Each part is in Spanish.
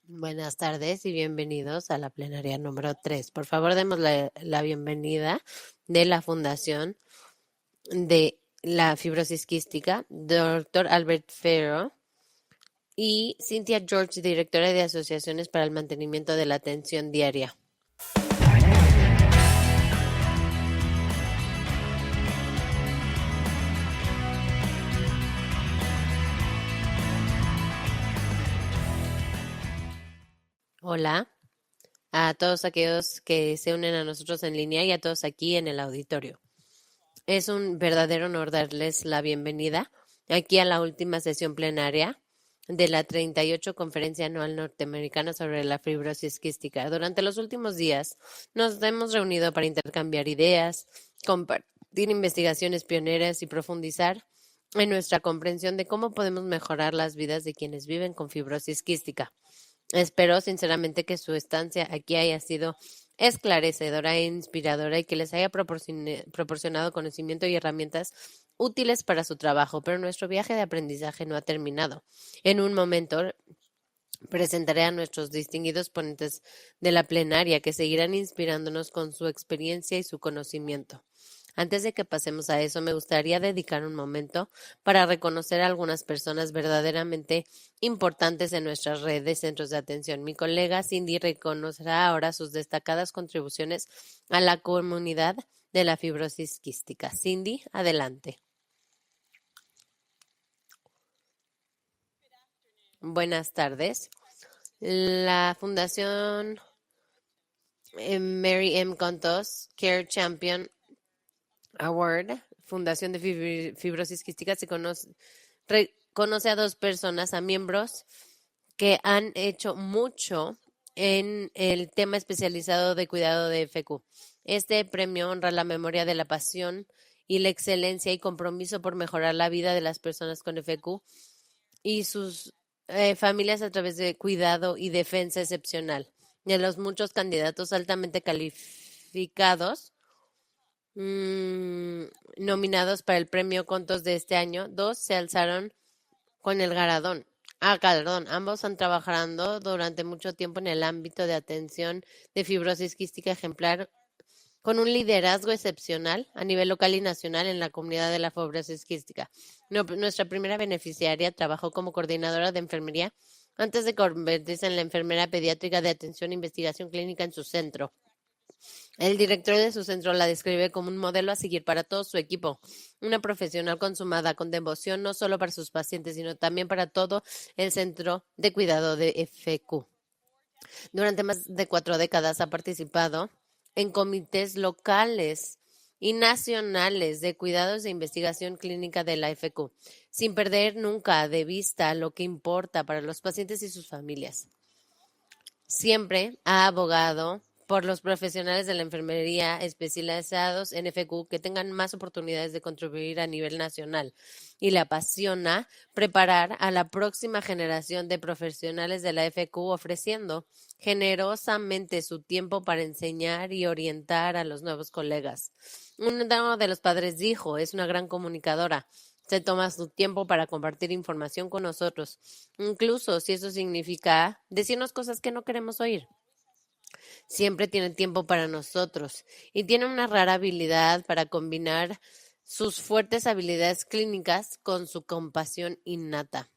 Buenas tardes y bienvenidos a la plenaria número 3. Por favor, demos la bienvenida de la Fundación de la Fibrosis Quística, Dr. Albert Ferro y Cynthia George, directora de Asociaciones para el Mantenimiento de la Atención Diaria. Hola a todos aquellos que se unen a nosotros en línea y a todos aquí en el auditorio. Es un verdadero honor darles la bienvenida aquí a la última sesión plenaria de la 38 Conferencia Anual Norteamericana sobre la Fibrosis Quística. Durante los últimos días nos hemos reunido para intercambiar ideas, compartir investigaciones pioneras y profundizar en nuestra comprensión de cómo podemos mejorar las vidas de quienes viven con fibrosis quística. Espero sinceramente que su estancia aquí haya sido esclarecedora e inspiradora y que les haya proporcionado conocimiento y herramientas útiles para su trabajo, pero nuestro viaje de aprendizaje no ha terminado. En un momento presentaré a nuestros distinguidos ponentes de la plenaria que seguirán inspirándonos con su experiencia y su conocimiento. Antes de que pasemos a eso, me gustaría dedicar un momento para reconocer a algunas personas verdaderamente importantes en nuestra red de centros de atención. Mi colega Cindy reconocerá ahora sus destacadas contribuciones a la comunidad de la fibrosis quística. Cindy, adelante. Buenas tardes. La Fundación Mary M. Contos Care Champion Award, Fundación de Fibrosis Quística, reconoce a dos personas, a miembros que han hecho mucho en el tema especializado de cuidado de FQ. Este premio honra la memoria de la pasión y la excelencia y compromiso por mejorar la vida de las personas con FQ y sus familias a través de cuidado y defensa excepcional. De los muchos candidatos altamente calificados nominados para el premio Contos de este año, dos se alzaron con el galardón. Ambos han trabajado durante mucho tiempo en el ámbito de atención de fibrosis quística ejemplar con un liderazgo excepcional a nivel local y nacional en la comunidad de la fibrosis quística. Nuestra primera beneficiaria trabajó como coordinadora de enfermería antes de convertirse en la enfermera pediátrica de atención e investigación clínica en su centro. El director de su centro la describe como un modelo a seguir para todo su equipo, una profesional consumada con devoción no solo para sus pacientes, sino también para todo el centro de cuidado de FQ. Durante más de 4 décadas ha participado en comités locales y nacionales de cuidados de investigación clínica de la FQ, sin perder nunca de vista lo que importa para los pacientes y sus familias. Siempre ha abogado por los profesionales de la enfermería especializados en FQ que tengan más oportunidades de contribuir a nivel nacional y le apasiona preparar a la próxima generación de profesionales de la FQ ofreciendo generosamente su tiempo para enseñar y orientar a los nuevos colegas. Uno de los padres dijo, es una gran comunicadora. Se toma su tiempo para compartir información con nosotros, incluso si eso significa decirnos cosas que no queremos oír. Siempre tiene tiempo para nosotros y tiene una rara habilidad para combinar sus fuertes habilidades clínicas con su compasión innata.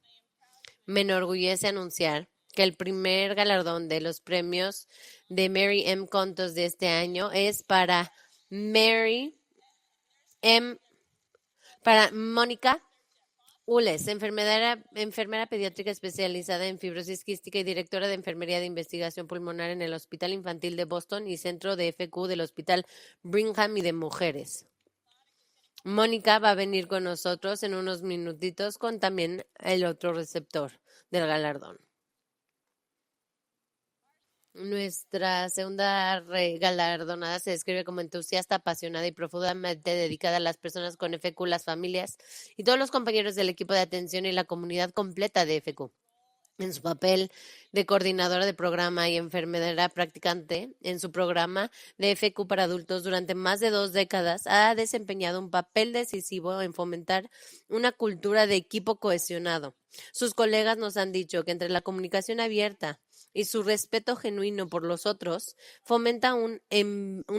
Me enorgullece anunciar que el primer galardón de los premios de Mary M. Contos de este año es para Mónica Ules, enfermera pediátrica especializada en fibrosis quística y directora de enfermería de investigación pulmonar en el Hospital Infantil de Boston y centro de FQ del Hospital Brigham y de Mujeres. Mónica va a venir con nosotros en unos minutitos con también el otro receptor del galardón. Nuestra segunda galardonada se describe como entusiasta, apasionada y profundamente dedicada a las personas con FQ, las familias y todos los compañeros del equipo de atención y la comunidad completa de FQ. En su papel de coordinadora de programa y enfermera practicante en su programa de FQ para adultos durante más de 2 décadas, ha desempeñado un papel decisivo en fomentar una cultura de equipo cohesionado. Sus colegas nos han dicho que entre la comunicación abierta, y su respeto genuino por los otros fomenta un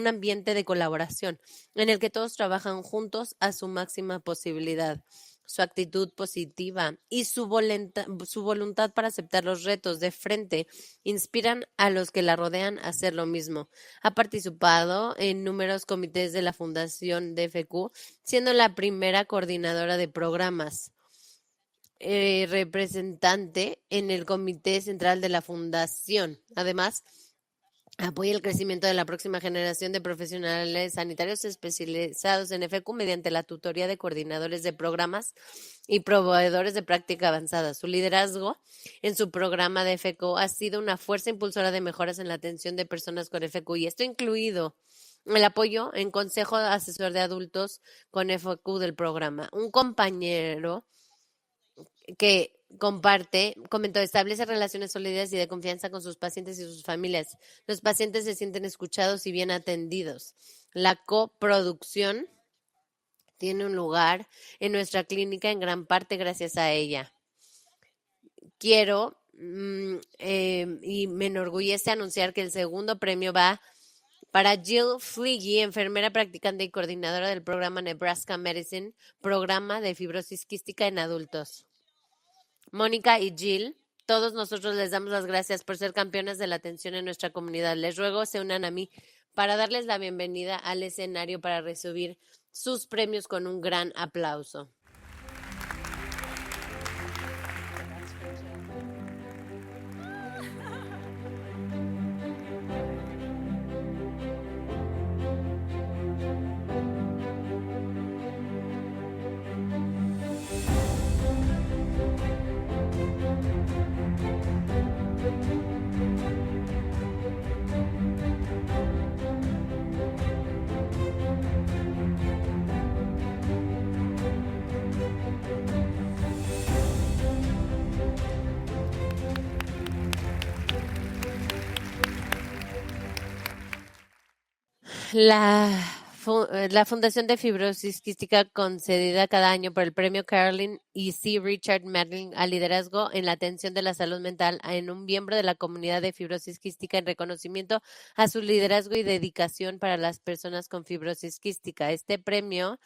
ambiente de colaboración en el que todos trabajan juntos a su máxima posibilidad. Su actitud positiva y su voluntad para aceptar los retos de frente inspiran a los que la rodean a hacer lo mismo. Ha participado en numerosos comités de la Fundación DFQ, siendo la primera coordinadora de programas, representante en el Comité Central de la Fundación. Además, apoya el crecimiento de la próxima generación de profesionales sanitarios especializados en FQ mediante la tutoría de coordinadores de programas y proveedores de práctica avanzada. Su liderazgo en su programa de FQ ha sido una fuerza impulsora de mejoras en la atención de personas con FQ, y esto ha incluido el apoyo en Consejo Asesor de Adultos con FQ del programa. Un compañero que comentó, establece relaciones sólidas y de confianza con sus pacientes y sus familias. Los pacientes se sienten escuchados y bien atendidos. La coproducción tiene un lugar en nuestra clínica en gran parte gracias a ella. Quiero y me enorgullece anunciar que el segundo premio va para Jill Fliggy, enfermera practicante y coordinadora del programa Nebraska Medicine, programa de fibrosis quística en adultos. Mónica y Jill, todos nosotros les damos las gracias por ser campeonas de la atención en nuestra comunidad. Les ruego se unan a mí para darles la bienvenida al escenario para recibir sus premios con un gran aplauso. La Fundación de Fibrosis Quística, concedida cada año por el Premio Carolyn y C. Richard Medling al liderazgo en la atención de la salud mental en un miembro de la comunidad de fibrosis quística en reconocimiento a su liderazgo y dedicación para las personas con fibrosis quística. Este premio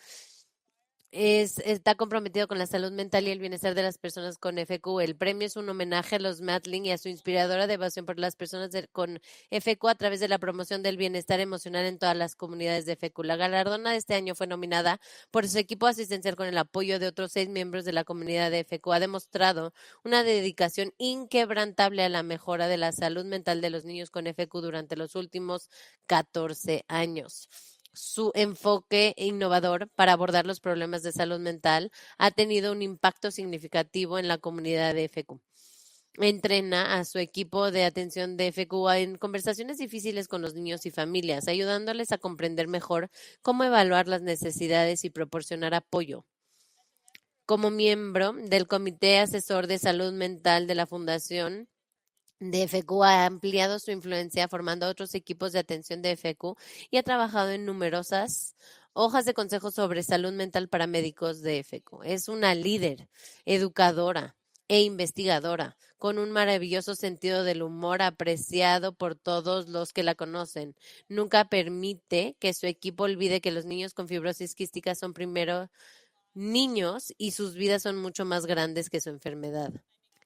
está comprometido con la salud mental y el bienestar de las personas con FQ. El premio es un homenaje a los Medling y a su inspiradora devoción por las personas con FQ a través de la promoción del bienestar emocional en todas las comunidades de FQ. La galardona de este año fue nominada por su equipo asistencial con el apoyo de otros 6 miembros de la comunidad de FQ. Ha demostrado una dedicación inquebrantable a la mejora de la salud mental de los niños con FQ durante los últimos 14 años. Su enfoque innovador para abordar los problemas de salud mental ha tenido un impacto significativo en la comunidad de FQ. Entrena a su equipo de atención de FQ en conversaciones difíciles con los niños y familias, ayudándoles a comprender mejor cómo evaluar las necesidades y proporcionar apoyo. Como miembro del Comité Asesor de Salud Mental de la Fundación de FQ, ha ampliado su influencia formando otros equipos de atención de FQ y ha trabajado en numerosas hojas de consejo sobre salud mental para médicos de FQ. Es una líder, educadora e investigadora con un maravilloso sentido del humor apreciado por todos los que la conocen. Nunca permite que su equipo olvide que los niños con fibrosis quística son primero niños y sus vidas son mucho más grandes que su enfermedad.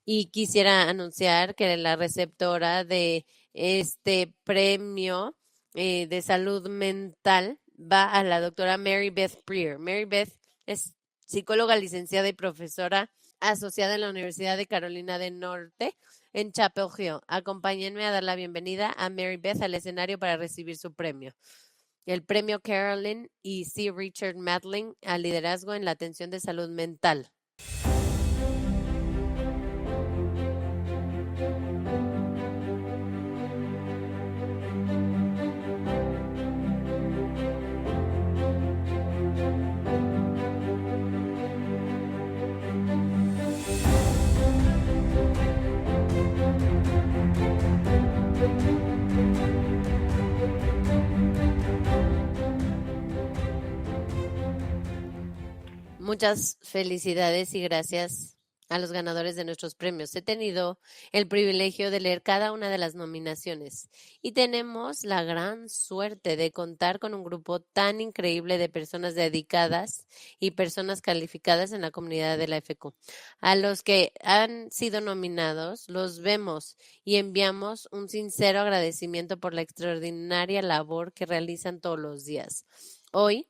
Y quisiera anunciar que la receptora de este premio de salud mental va a la doctora Mary Beth Prier. Mary Beth es psicóloga licenciada y profesora asociada en la Universidad de Carolina del Norte en Chapel Hill. Acompáñenme a dar la bienvenida a Mary Beth al escenario para recibir su premio. El premio Carolyn y C. Richard Medling al liderazgo en la atención de salud mental. Muchas felicidades y gracias a los ganadores de nuestros premios. He tenido el privilegio de leer cada una de las nominaciones y tenemos la gran suerte de contar con un grupo tan increíble de personas dedicadas y personas calificadas en la comunidad de la FQ. A los que han sido nominados, los vemos y enviamos un sincero agradecimiento por la extraordinaria labor que realizan todos los días. Hoy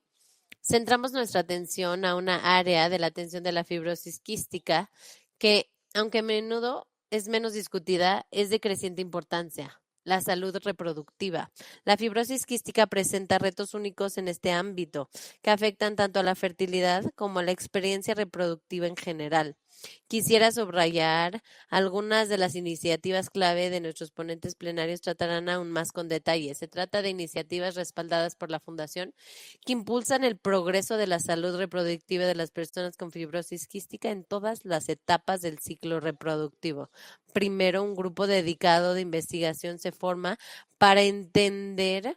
centramos nuestra atención a una área de la atención de la fibrosis quística que, aunque a menudo es menos discutida, es de creciente importancia: la salud reproductiva. La fibrosis quística presenta retos únicos en este ámbito, que afectan tanto a la fertilidad como a la experiencia reproductiva en general. Quisiera subrayar algunas de las iniciativas clave de nuestros ponentes plenarios. Tratarán aún más con detalle. Se trata de iniciativas respaldadas por la Fundación que impulsan el progreso de la salud reproductiva de las personas con fibrosis quística en todas las etapas del ciclo reproductivo. Primero, un grupo dedicado de investigación se forma para entender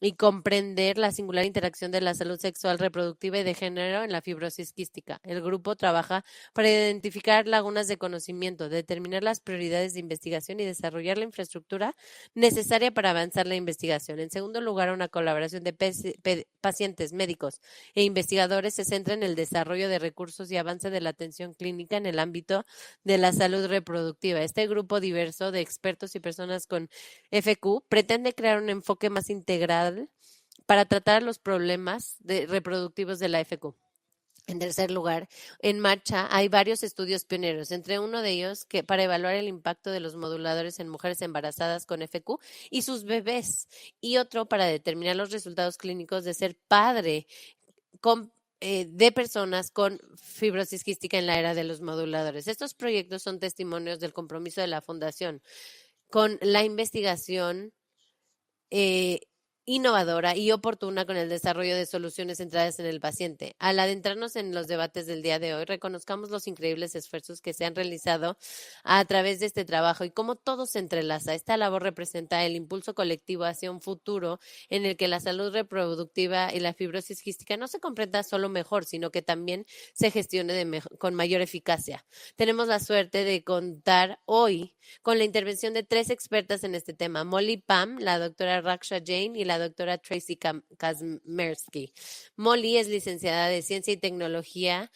y comprender la singular interacción de la salud sexual reproductiva y de género en la fibrosis quística. El grupo trabaja para identificar lagunas de conocimiento, determinar las prioridades de investigación y desarrollar la infraestructura necesaria para avanzar la investigación. En segundo lugar, una colaboración de pacientes, médicos e investigadores se centra en el desarrollo de recursos y avance de la atención clínica en el ámbito de la salud reproductiva. Este grupo diverso de expertos y personas con FQ pretende crear un enfoque más integral para tratar los problemas reproductivos de la FQ. En tercer lugar, en marcha hay varios estudios pioneros, entre uno de ellos que para evaluar el impacto de los moduladores en mujeres embarazadas con FQ y sus bebés, y otro para determinar los resultados clínicos de ser padre de personas con fibrosis quística en la era de los moduladores. Estos proyectos son testimonios del compromiso de la Fundación con la investigación innovadora y oportuna con el desarrollo de soluciones centradas en el paciente. Al adentrarnos en los debates del día de hoy, reconozcamos los increíbles esfuerzos que se han realizado a través de este trabajo y cómo todo se entrelaza. Esta labor representa el impulso colectivo hacia un futuro en el que la salud reproductiva y la fibrosis quística no se comprenda solo mejor, sino que también se gestione con mayor eficacia. Tenemos la suerte de contar hoy con la intervención de 3 expertas en este tema: Molly Pham, la doctora Raksha Jain y la doctora Tracy Kazmersky. Molly es licenciada de Ciencia y Tecnología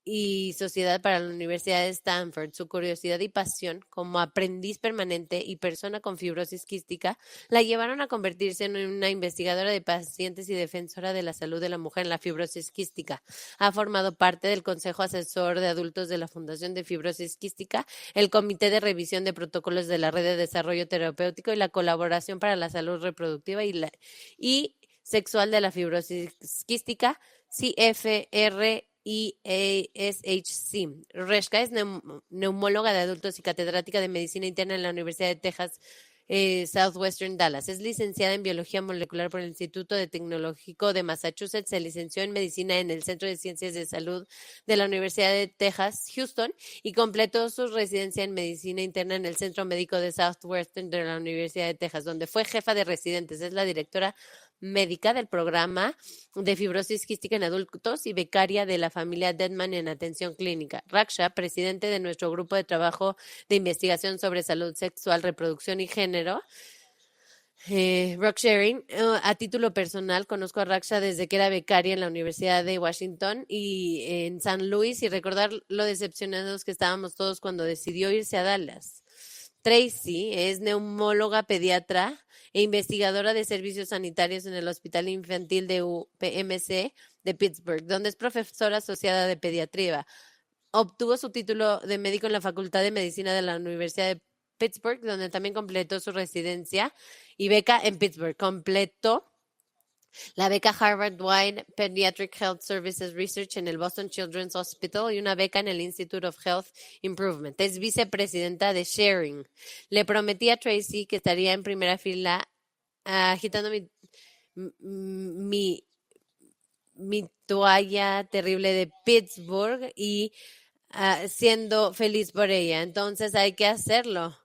y Sociedad para la Universidad de Stanford. Su curiosidad y pasión como aprendiz permanente y persona con fibrosis quística la llevaron a convertirse en una investigadora de pacientes y defensora de la salud de la mujer en la fibrosis quística. Ha formado parte del Consejo Asesor de Adultos de la Fundación de Fibrosis Quística, el Comité de Revisión de Protocolos de la Red de Desarrollo Terapéutico y la Colaboración para la Salud Reproductiva y Sexual de la Fibrosis Quística, CFR y ASHC. Reshka es neumóloga de adultos y catedrática de medicina interna en la Universidad de Texas Southwestern Dallas. Es licenciada en biología molecular por el Instituto Tecnológico de Massachusetts. Se licenció en medicina en el Centro de Ciencias de Salud de la Universidad de Texas, Houston, y completó su residencia en medicina interna en el Centro Médico de Southwestern de la Universidad de Texas, donde fue jefa de residentes. Es la directora médica del programa de fibrosis quística en adultos y becaria de la familia Deadman en atención clínica. Raksha, presidente de nuestro grupo de trabajo de investigación sobre salud sexual, reproducción y género, Rock Sharing. A título personal, conozco a Raksha desde que era becaria en la Universidad de Washington y en San Luis, y recordar lo decepcionados que estábamos todos cuando decidió irse a Dallas. Tracy es neumóloga pediatra e investigadora de servicios sanitarios en el Hospital Infantil de UPMC de Pittsburgh, donde es profesora asociada de pediatría. Obtuvo su título de médico en la Facultad de Medicina de la Universidad de Pittsburgh, donde también completó su residencia y beca en Pittsburgh. Completó la beca Harvard-Wide Pediatric Health Services Research en el Boston Children's Hospital y una beca en el Institute of Health Improvement. Es vicepresidenta de Sharing. Le prometí a Tracy que estaría en primera fila agitando mi toalla terrible de Pittsburgh y siendo feliz por ella. Entonces hay que hacerlo.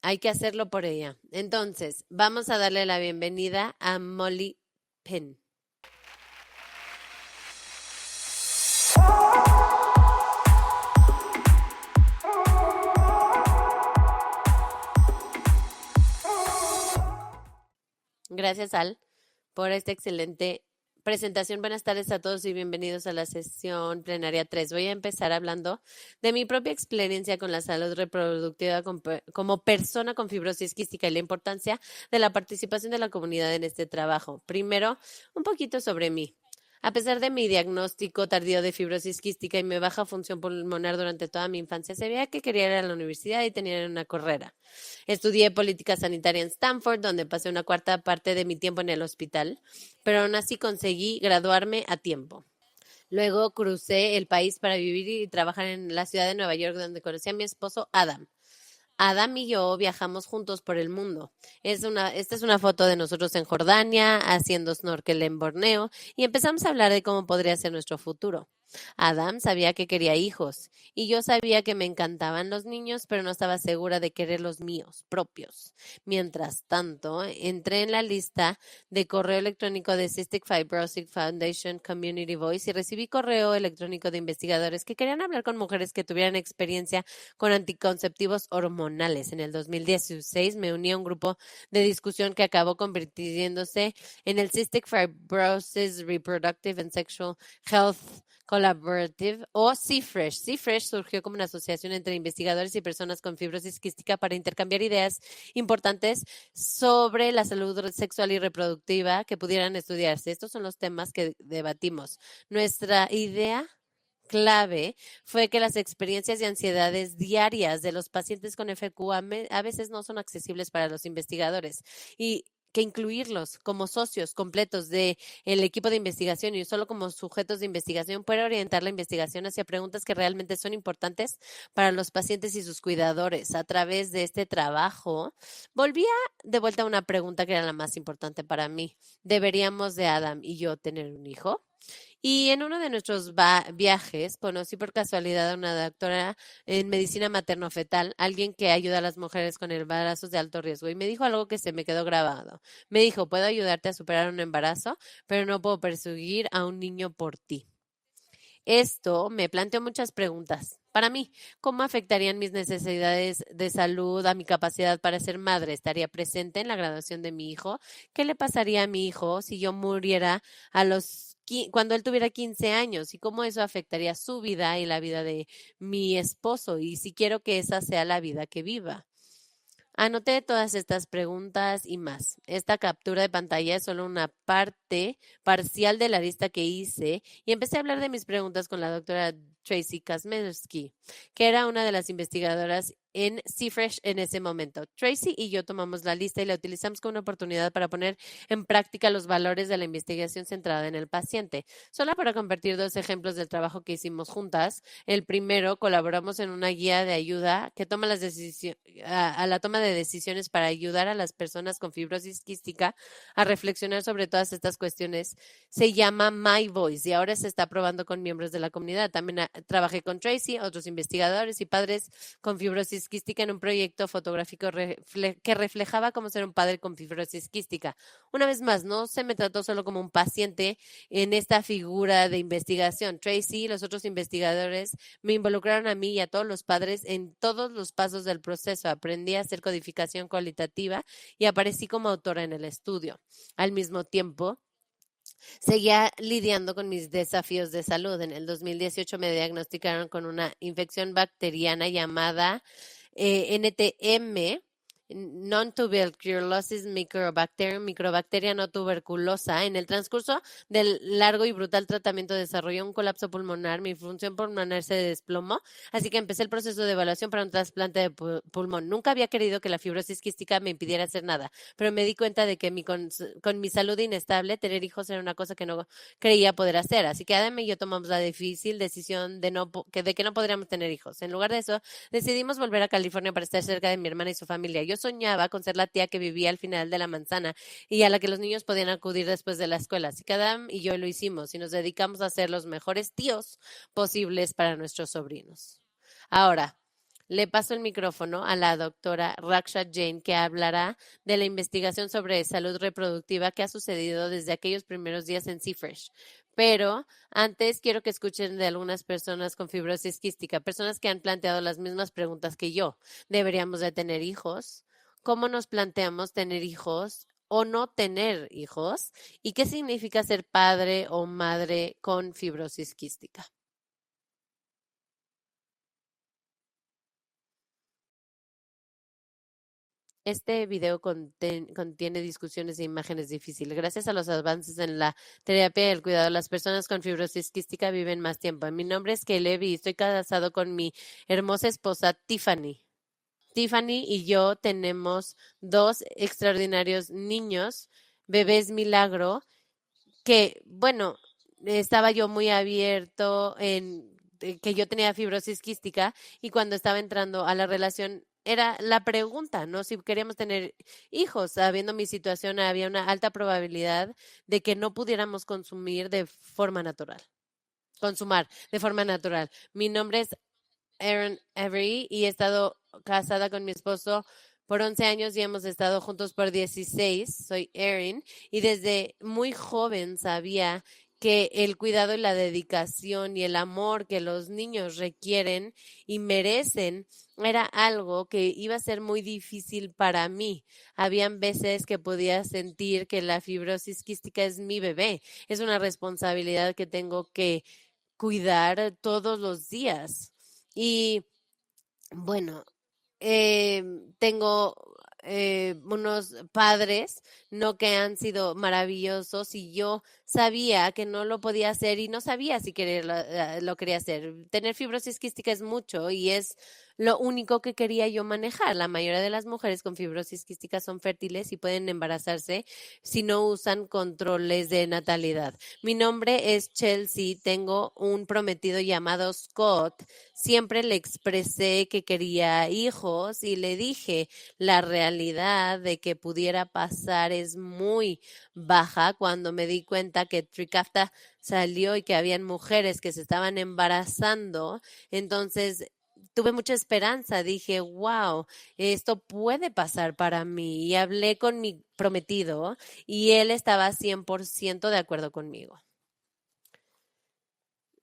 Hay que hacerlo por ella. Entonces, vamos a darle la bienvenida a Molly Pham. Gracias, Al, por esta excelente presentación. Buenas tardes a todos y bienvenidos a la sesión plenaria 3. Voy a empezar hablando de mi propia experiencia con la salud reproductiva como persona con fibrosis quística y la importancia de la participación de la comunidad en este trabajo. Primero, un poquito sobre mí. A pesar de mi diagnóstico tardío de fibrosis quística y mi baja función pulmonar durante toda mi infancia, sabía que quería ir a la universidad y tenía una carrera. Estudié política sanitaria en Stanford, donde pasé una cuarta parte de mi tiempo en el hospital, pero aún así conseguí graduarme a tiempo. Luego crucé el país para vivir y trabajar en la ciudad de Nueva York, donde conocí a mi esposo Adam. Adam y yo viajamos juntos por el mundo. Esta es una foto de nosotros en Jordania, haciendo snorkel en Borneo, y empezamos a hablar de cómo podría ser nuestro futuro. Adam sabía que quería hijos, y yo sabía que me encantaban los niños, pero no estaba segura de querer los míos, propios. Mientras tanto, entré en la lista de correo electrónico de Cystic Fibrosis Foundation Community Voice y recibí correo electrónico de investigadores que querían hablar con mujeres que tuvieran experiencia con anticonceptivos hormonales. En el 2016 me uní a un grupo de discusión que acabó convirtiéndose en el Cystic Fibrosis Reproductive and Sexual Health Collaborative o CFRESH. CFRESH surgió como una asociación entre investigadores y personas con fibrosis quística para intercambiar ideas importantes sobre la salud sexual y reproductiva que pudieran estudiarse. Estos son los temas que debatimos. Nuestra idea clave fue que las experiencias y ansiedades diarias de los pacientes con FQ a veces no son accesibles para los investigadores y que incluirlos como socios completos del equipo de investigación y solo como sujetos de investigación puede orientar la investigación hacia preguntas que realmente son importantes para los pacientes y sus cuidadores. A través de este trabajo, volvía de vuelta a una pregunta que era la más importante para mí. ¿Deberíamos de Adam y yo tener un hijo? Y en uno de nuestros viajes conocí por casualidad a una doctora en medicina materno-fetal, alguien que ayuda a las mujeres con embarazos de alto riesgo, y me dijo algo que se me quedó grabado. Me dijo, puedo ayudarte a superar un embarazo, pero no puedo perseguir a un niño por ti. Esto me planteó muchas preguntas. Para mí, ¿cómo afectarían mis necesidades de salud a mi capacidad para ser madre? ¿Estaría presente en la graduación de mi hijo? ¿Qué le pasaría a mi hijo si yo muriera cuando él tuviera 15 años? ¿Y cómo eso afectaría su vida y la vida de mi esposo? Y si quiero que esa sea la vida que viva. Anoté todas estas preguntas y más. Esta captura de pantalla es solo una parte parcial de la lista que hice y empecé a hablar de mis preguntas con la doctora Tracy Kazmersky, que era una de las investigadoras en CFRESH en ese momento. Tracy y yo tomamos la lista y la utilizamos como una oportunidad para poner en práctica los valores de la investigación centrada en el paciente. Solo para compartir dos ejemplos del trabajo que hicimos juntas. El primero, colaboramos en una guía de ayuda que toma las decisiones a la toma de decisiones para ayudar a las personas con fibrosis quística a reflexionar sobre todas estas cuestiones. Se llama My Voice y ahora se está probando con miembros de la comunidad. También trabajé con Tracy, otros investigadores y padres con fibrosis quística en un proyecto fotográfico que reflejaba cómo ser un padre con fibrosis quística. Una vez más, no se me trató solo como un paciente en esta figura de investigación. Tracy y los otros investigadores me involucraron a mí y a todos los padres en todos los pasos del proceso. Aprendí a hacer codificación cualitativa y aparecí como autora en el estudio. Al mismo tiempo, seguía lidiando con mis desafíos de salud. En el 2018 me diagnosticaron con una infección bacteriana llamada NTM, Non-Tuberculosis microbacteria no tuberculosa. En el transcurso del largo y brutal tratamiento desarrolló un colapso pulmonar, mi función pulmonar se desplomó, así que empecé el proceso de evaluación para un trasplante de pulmón. Nunca había querido que la fibrosis quística me impidiera hacer nada, pero me di cuenta de que con mi salud inestable, tener hijos era una cosa que no creía poder hacer, así que Adam y yo tomamos la difícil decisión de que no podríamos tener hijos. En lugar de eso, decidimos volver a California para estar cerca de mi hermana y su familia. Yo soñaba con ser la tía que vivía al final de la manzana y a la que los niños podían acudir después de la escuela. Así que Adam y yo lo hicimos y nos dedicamos a ser los mejores tíos posibles para nuestros sobrinos. Ahora, le paso el micrófono a la doctora Raksha Jain, que hablará de la investigación sobre salud reproductiva que ha sucedido desde aquellos primeros días en CFRESH. Pero antes quiero que escuchen de algunas personas con fibrosis quística, personas que han planteado las mismas preguntas que yo. ¿Deberíamos de tener hijos? ¿Cómo nos planteamos tener hijos? o no tener hijos? ¿Y qué significa ser padre o madre con fibrosis quística? Este video contiene discusiones e imágenes difíciles. Gracias a los avances en la terapia y el cuidado, las personas con fibrosis quística viven más tiempo. Mi nombre es Caleb y estoy casado con mi hermosa esposa Tiffany. Tiffany y yo tenemos dos extraordinarios niños, bebés milagro, que, bueno, estaba yo muy abierto en que yo tenía fibrosis quística y cuando estaba entrando a la relación era la pregunta, ¿no? Si queríamos tener hijos, sabiendo mi situación, había una alta probabilidad de que no pudiéramos consumar de forma natural. Mi nombre es Aaron Avery y he estado casada con mi esposo por 11 años y hemos estado juntos por 16. Soy Erin y desde muy joven sabía que el cuidado y la dedicación y el amor que los niños requieren y merecen era algo que iba a ser muy difícil para mí. Habían veces que podía sentir que la fibrosis quística es mi bebé, es una responsabilidad que tengo que cuidar todos los días. Y bueno, tengo unos padres, no que han sido maravillosos y yo sabía que no lo podía hacer y no sabía si lo quería hacer. Tener fibrosis quística es mucho y es lo único que quería yo manejar. La mayoría de las mujeres con fibrosis quística son fértiles y pueden embarazarse si no usan controles de natalidad. Mi nombre es Chelsea, tengo un prometido llamado Scott. Siempre le expresé que quería hijos y le dije la realidad de que pudiera pasar es muy baja cuando me di cuenta que Trikafta salió y que habían mujeres que se estaban embarazando. Entonces tuve mucha esperanza, dije, wow, esto puede pasar para mí. Y hablé con mi prometido y él estaba 100% de acuerdo conmigo.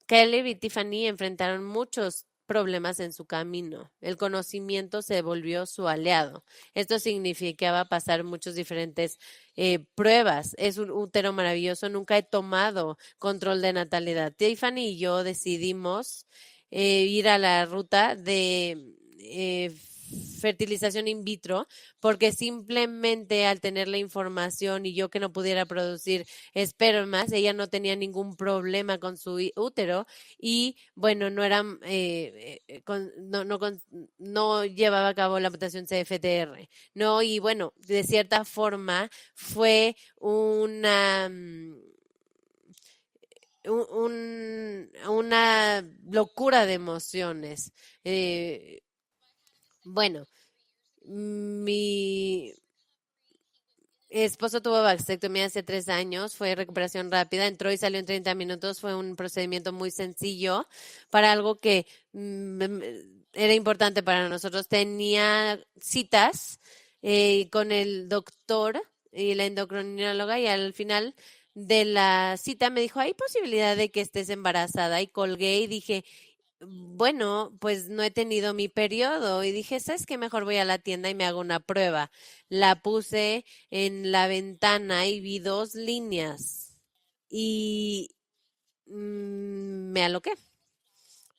Caleb y Tiffany enfrentaron muchos problemas en su camino. El conocimiento se volvió su aliado. Esto significaba pasar muchas diferentes pruebas. Es un útero maravilloso. Nunca he tomado control de natalidad. Tiffany y yo decidimos ir a la ruta de fertilización in vitro porque simplemente al tener la información y yo que no pudiera producir espermas, ella no tenía ningún problema con su útero y bueno, no eran no llevaba a cabo la mutación CFTR, no, y bueno, de cierta forma fue una locura de emociones. Bueno, mi esposo tuvo vasectomía hace 3 años, fue recuperación rápida, entró y salió en 30 minutos, fue un procedimiento muy sencillo para algo que era importante para nosotros. Tenía citas con el doctor y la endocrinóloga y al final de la cita me dijo, ¿hay posibilidad de que estés embarazada? Y colgué y dije, bueno, pues no he tenido mi periodo y dije, ¿sabes qué? Mejor voy a la tienda y me hago una prueba. La puse en la ventana y vi 2 líneas y me aloqué.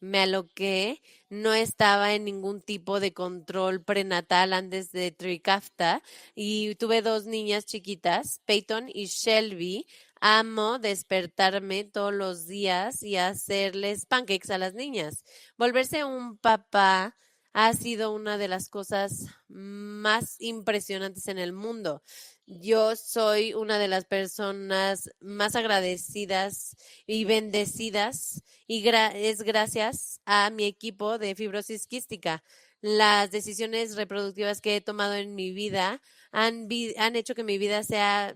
Me aloqué, no estaba en ningún tipo de control prenatal antes de Trikafta y tuve 2 niñas chiquitas, Peyton y Shelby. Amo despertarme todos los días y hacerles pancakes a las niñas. Volverse un papá ha sido una de las cosas más impresionantes en el mundo. Yo soy una de las personas más agradecidas y bendecidas y es gracias a mi equipo de fibrosis quística. Las decisiones reproductivas que he tomado en mi vida han hecho que mi vida sea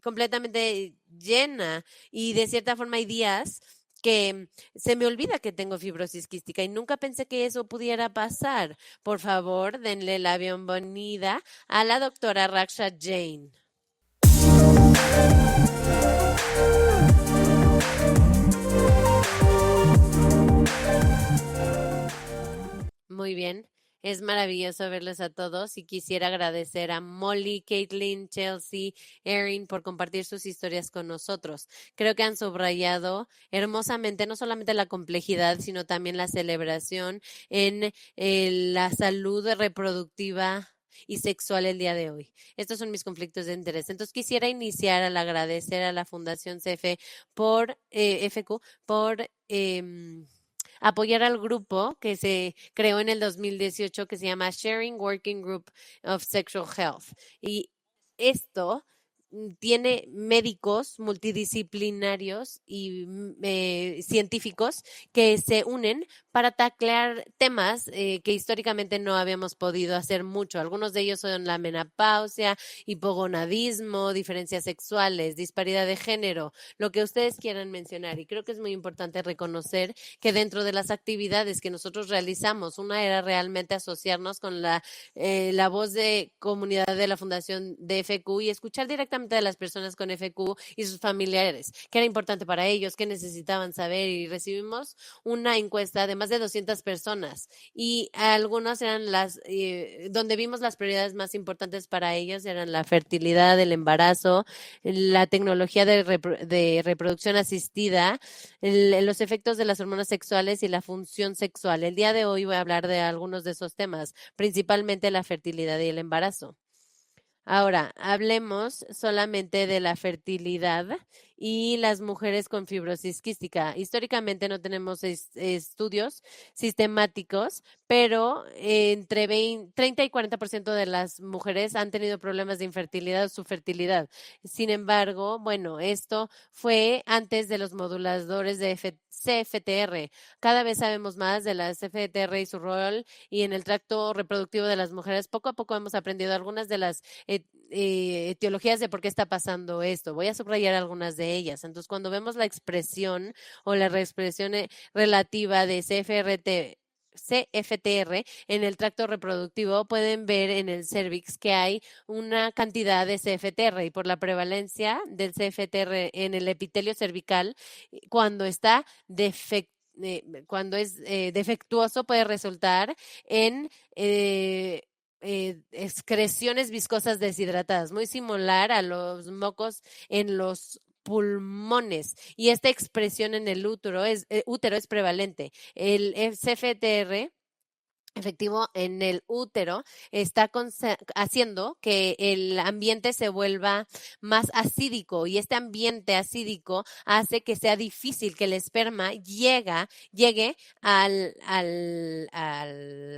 completamente llena y de cierta forma hay días que se me olvida que tengo fibrosis quística y nunca pensé que eso pudiera pasar. Por favor, denle la bienvenida a la doctora Raksha Jain. Muy bien. Es maravilloso verles a todos y quisiera agradecer a Molly, Caitlin, Chelsea, Erin por compartir sus historias con nosotros. Creo que han subrayado hermosamente no solamente la complejidad, sino también la celebración en la salud reproductiva y sexual el día de hoy. Estos son mis conflictos de interés. Entonces quisiera iniciar al agradecer a la Fundación CF por FQ por apoyar al grupo que se creó en el 2018 que se llama Sharing Working Group of Sexual Health. Y esto tiene médicos multidisciplinarios y científicos que se unen para taclear temas que históricamente no habíamos podido hacer mucho. Algunos de ellos son la menopausia, hipogonadismo, diferencias sexuales, disparidad de género, lo que ustedes quieran mencionar. Y creo que es muy importante reconocer que dentro de las actividades que nosotros realizamos, una era realmente asociarnos con la voz de comunidad de la Fundación de FQ y escuchar directamente de las personas con FQ y sus familiares, qué era importante para ellos, qué necesitaban saber, y recibimos una encuesta de más de 200 personas y algunas eran donde vimos las prioridades más importantes para ellos eran la fertilidad, el embarazo, la tecnología de reproducción asistida, los efectos de las hormonas sexuales y la función sexual. El día de hoy voy a hablar de algunos de esos temas, principalmente la fertilidad y el embarazo. Ahora, hablemos solamente de la fertilidad y las mujeres con fibrosis quística. Históricamente no tenemos estudios sistemáticos, pero entre 30 y 40% de las mujeres han tenido problemas de infertilidad o su fertilidad. Sin embargo, bueno, esto fue antes de los moduladores de CFTR. Cada vez sabemos más de la CFTR y su rol y en el tracto reproductivo de las mujeres. Poco a poco hemos aprendido algunas de las etiologías de por qué está pasando esto. Voy a subrayar algunas de ellas. Entonces, cuando vemos la expresión o la reexpresión relativa de CFTR en el tracto reproductivo, pueden ver en el cervix que hay una cantidad de CFTR y por la prevalencia del CFTR en el epitelio cervical, cuando está cuando es defectuoso puede resultar en excreciones viscosas deshidratadas, muy similar a los mocos en los pulmones, y esta expresión en el útero es prevalente. El CFTR efectivo en el útero está haciendo que el ambiente se vuelva más acídico, y este ambiente acídico hace que sea difícil que el esperma llegue a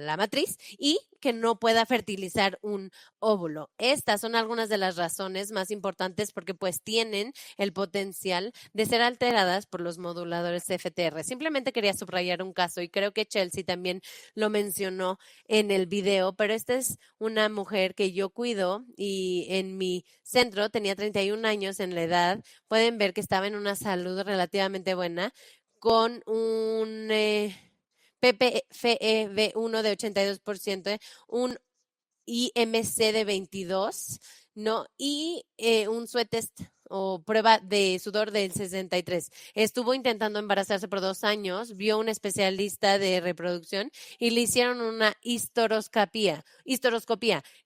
la matriz y que no pueda fertilizar un óvulo. Estas son algunas de las razones más importantes porque pues tienen el potencial de ser alteradas por los moduladores CFTR. Simplemente quería subrayar un caso y creo que Chelsea también lo mencionó en el video, pero esta es una mujer que yo cuido y en mi centro tenía 31 años en la edad. Pueden ver que estaba en una salud relativamente buena con un PPFEB1 de 82%, un IMC de 22, ¿no? Y un sweat test o prueba de sudor del 63. Estuvo intentando embarazarse por 2 años, vio un especialista de reproducción y le hicieron una historoscopía,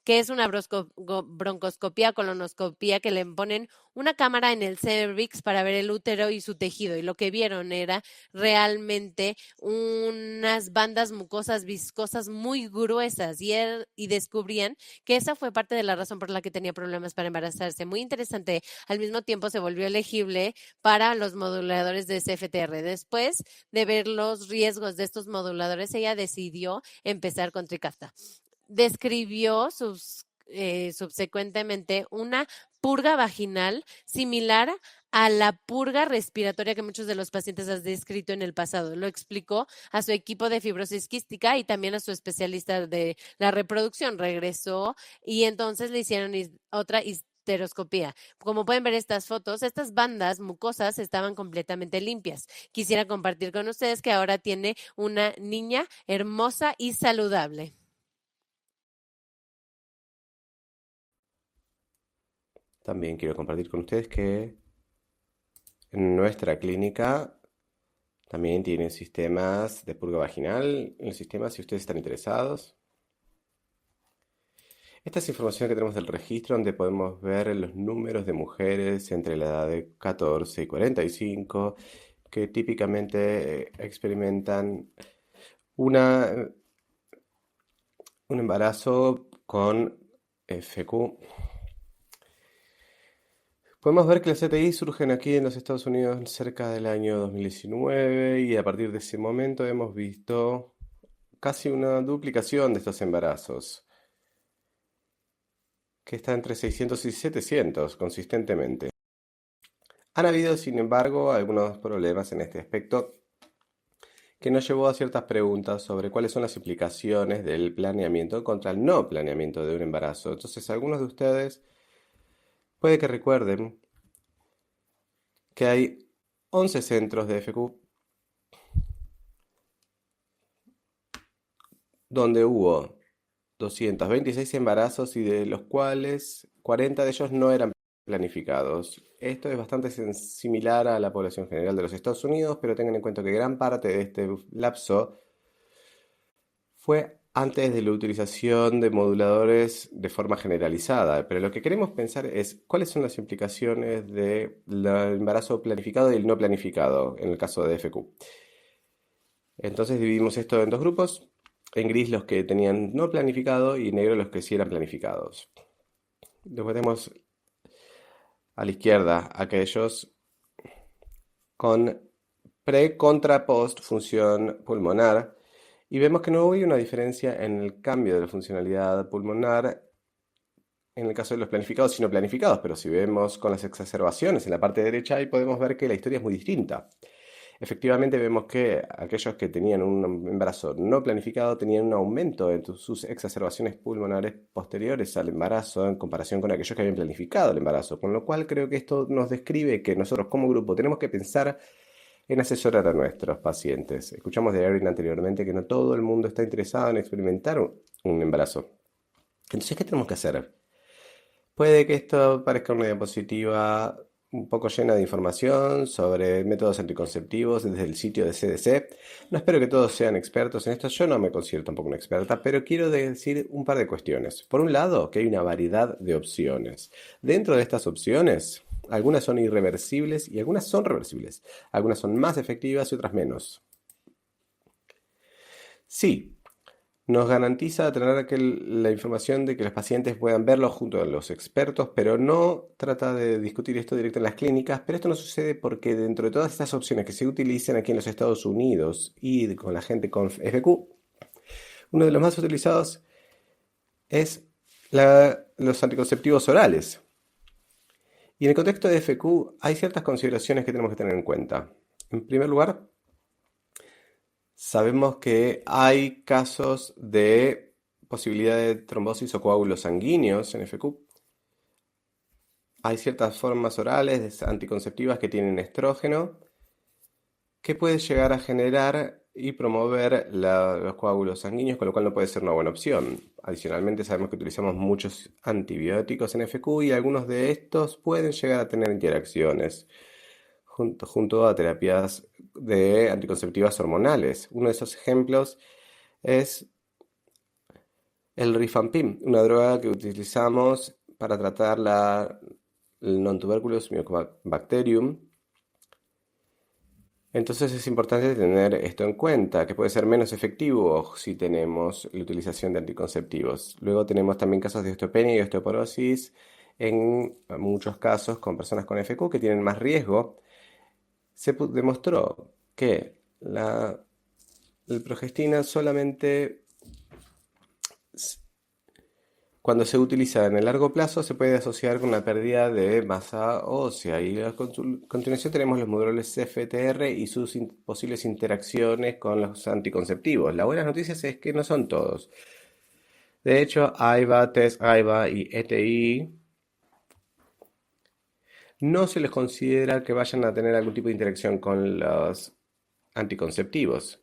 que es una broncoscopía, colonoscopía, que le ponen una cámara en el cervix para ver el útero y su tejido, y lo que vieron era realmente unas bandas mucosas viscosas muy gruesas y descubrían que esa fue parte de la razón por la que tenía problemas para embarazarse. Muy interesante. Al mismo tiempo se volvió elegible para los moduladores de CFTR. Después de ver los riesgos de estos moduladores, ella decidió empezar con Trikafta. Describió subsecuentemente una purga vaginal similar a la purga respiratoria que muchos de los pacientes han descrito en el pasado. Lo explicó a su equipo de fibrosis quística y también a su especialista de la reproducción. Regresó y entonces le hicieron otra histeroscopía. Como pueden ver estas fotos, estas bandas mucosas estaban completamente limpias. Quisiera compartir con ustedes que ahora tiene una niña hermosa y saludable. También quiero compartir con ustedes que en nuestra clínica también tienen sistemas de purga vaginal, en el sistema si ustedes están interesados. Esta es información que tenemos del registro donde podemos ver los números de mujeres entre la edad de 14 y 45 que típicamente experimentan una, un embarazo con FQ. Podemos ver que las CTI surgen aquí en los Estados Unidos cerca del año 2019 y a partir de ese momento hemos visto casi una duplicación de estos embarazos, que está entre 600 y 700 consistentemente. Han habido, sin embargo, algunos problemas en este aspecto que nos llevó a ciertas preguntas sobre cuáles son las implicaciones del planeamiento contra el no planeamiento de un embarazo. Entonces, algunos de ustedes puede que recuerden que hay 11 centros de FQ donde hubo 226 embarazos y de los cuales 40 de ellos no eran planificados. Esto es bastante similar a la población general de los Estados Unidos, pero tengan en cuenta que gran parte de este lapso fue antes de la utilización de moduladores de forma generalizada. Pero lo que queremos pensar es cuáles son las implicaciones del embarazo planificado y el no planificado en el caso de FQ. Entonces dividimos esto en dos grupos. En gris los que tenían no planificado y en negro los que sí eran planificados. Después tenemos a la izquierda aquellos con pre, contra, post función pulmonar y vemos que no hubo una diferencia en el cambio de la funcionalidad pulmonar en el caso de los planificados y no planificados, pero si vemos con las exacerbaciones en la parte derecha ahí podemos ver que la historia es muy distinta. Efectivamente vemos que aquellos que tenían un embarazo no planificado tenían un aumento en sus exacerbaciones pulmonares posteriores al embarazo en comparación con aquellos que habían planificado el embarazo, con lo cual creo que esto nos describe que nosotros como grupo tenemos que pensar en asesorar a nuestros pacientes. Escuchamos de Erin anteriormente que no todo el mundo está interesado en experimentar un embarazo. Entonces, ¿qué tenemos que hacer? Puede que esto parezca una diapositiva un poco llena de información sobre métodos anticonceptivos desde el sitio de CDC. No espero que todos sean expertos en esto, yo no me considero tampoco una experta, pero quiero decir un par de cuestiones. Por un lado, que hay una variedad de opciones. Dentro de estas opciones, algunas son irreversibles y algunas son reversibles. Algunas son más efectivas y otras menos. Sí, nos garantiza tener la información de que los pacientes puedan verlo junto a los expertos, pero no trata de discutir esto directo en las clínicas. Pero esto no sucede porque dentro de todas estas opciones que se utilizan aquí en los Estados Unidos y con la gente con FQ, uno de los más utilizados es los anticonceptivos orales. Y en el contexto de FQ hay ciertas consideraciones que tenemos que tener en cuenta. En primer lugar, sabemos que hay casos de posibilidad de trombosis o coágulos sanguíneos en FQ. Hay ciertas formas orales anticonceptivas que tienen estrógeno que puede llegar a generar y promover los coágulos sanguíneos, con lo cual no puede ser una buena opción. Adicionalmente, sabemos que utilizamos muchos antibióticos en FQ y algunos de estos pueden llegar a tener interacciones junto a terapias de anticonceptivas hormonales. Uno de esos ejemplos es el rifampin, una droga que utilizamos para tratar el Non-Tuberculous Mycobacterium. Entonces es importante tener esto en cuenta, que puede ser menos efectivo si tenemos la utilización de anticonceptivos. Luego tenemos también casos de osteopenia y osteoporosis, en muchos casos con personas con FQ que tienen más riesgo. Se demostró que la progestina solamente cuando se utiliza en el largo plazo se puede asociar con una pérdida de masa ósea. Y a continuación tenemos los moduladores FTR y sus posibles interacciones con los anticonceptivos. La buena noticia es que no son todos. De hecho, AIVA, TES-AIVA y ETI no se les considera que vayan a tener algún tipo de interacción con los anticonceptivos.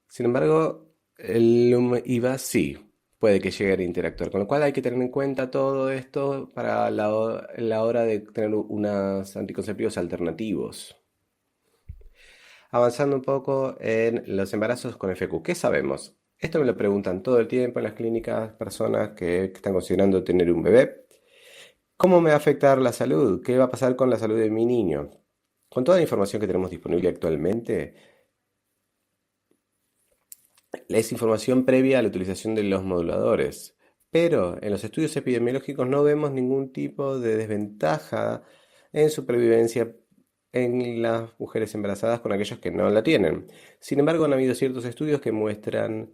Sin embargo, el IVA sí puede que llegue a interactuar, con lo cual hay que tener en cuenta todo esto para la hora de tener unos anticonceptivos alternativos. Avanzando un poco en los embarazos con FQ, ¿qué sabemos? Esto me lo preguntan todo el tiempo en las clínicas personas que están considerando tener un bebé. ¿Cómo me va a afectar la salud? ¿Qué va a pasar con la salud de mi niño? Con toda la información que tenemos disponible actualmente, es información previa a la utilización de los moduladores. Pero en los estudios epidemiológicos no vemos ningún tipo de desventaja en supervivencia en las mujeres embarazadas con aquellos que no la tienen. Sin embargo, han habido ciertos estudios que muestran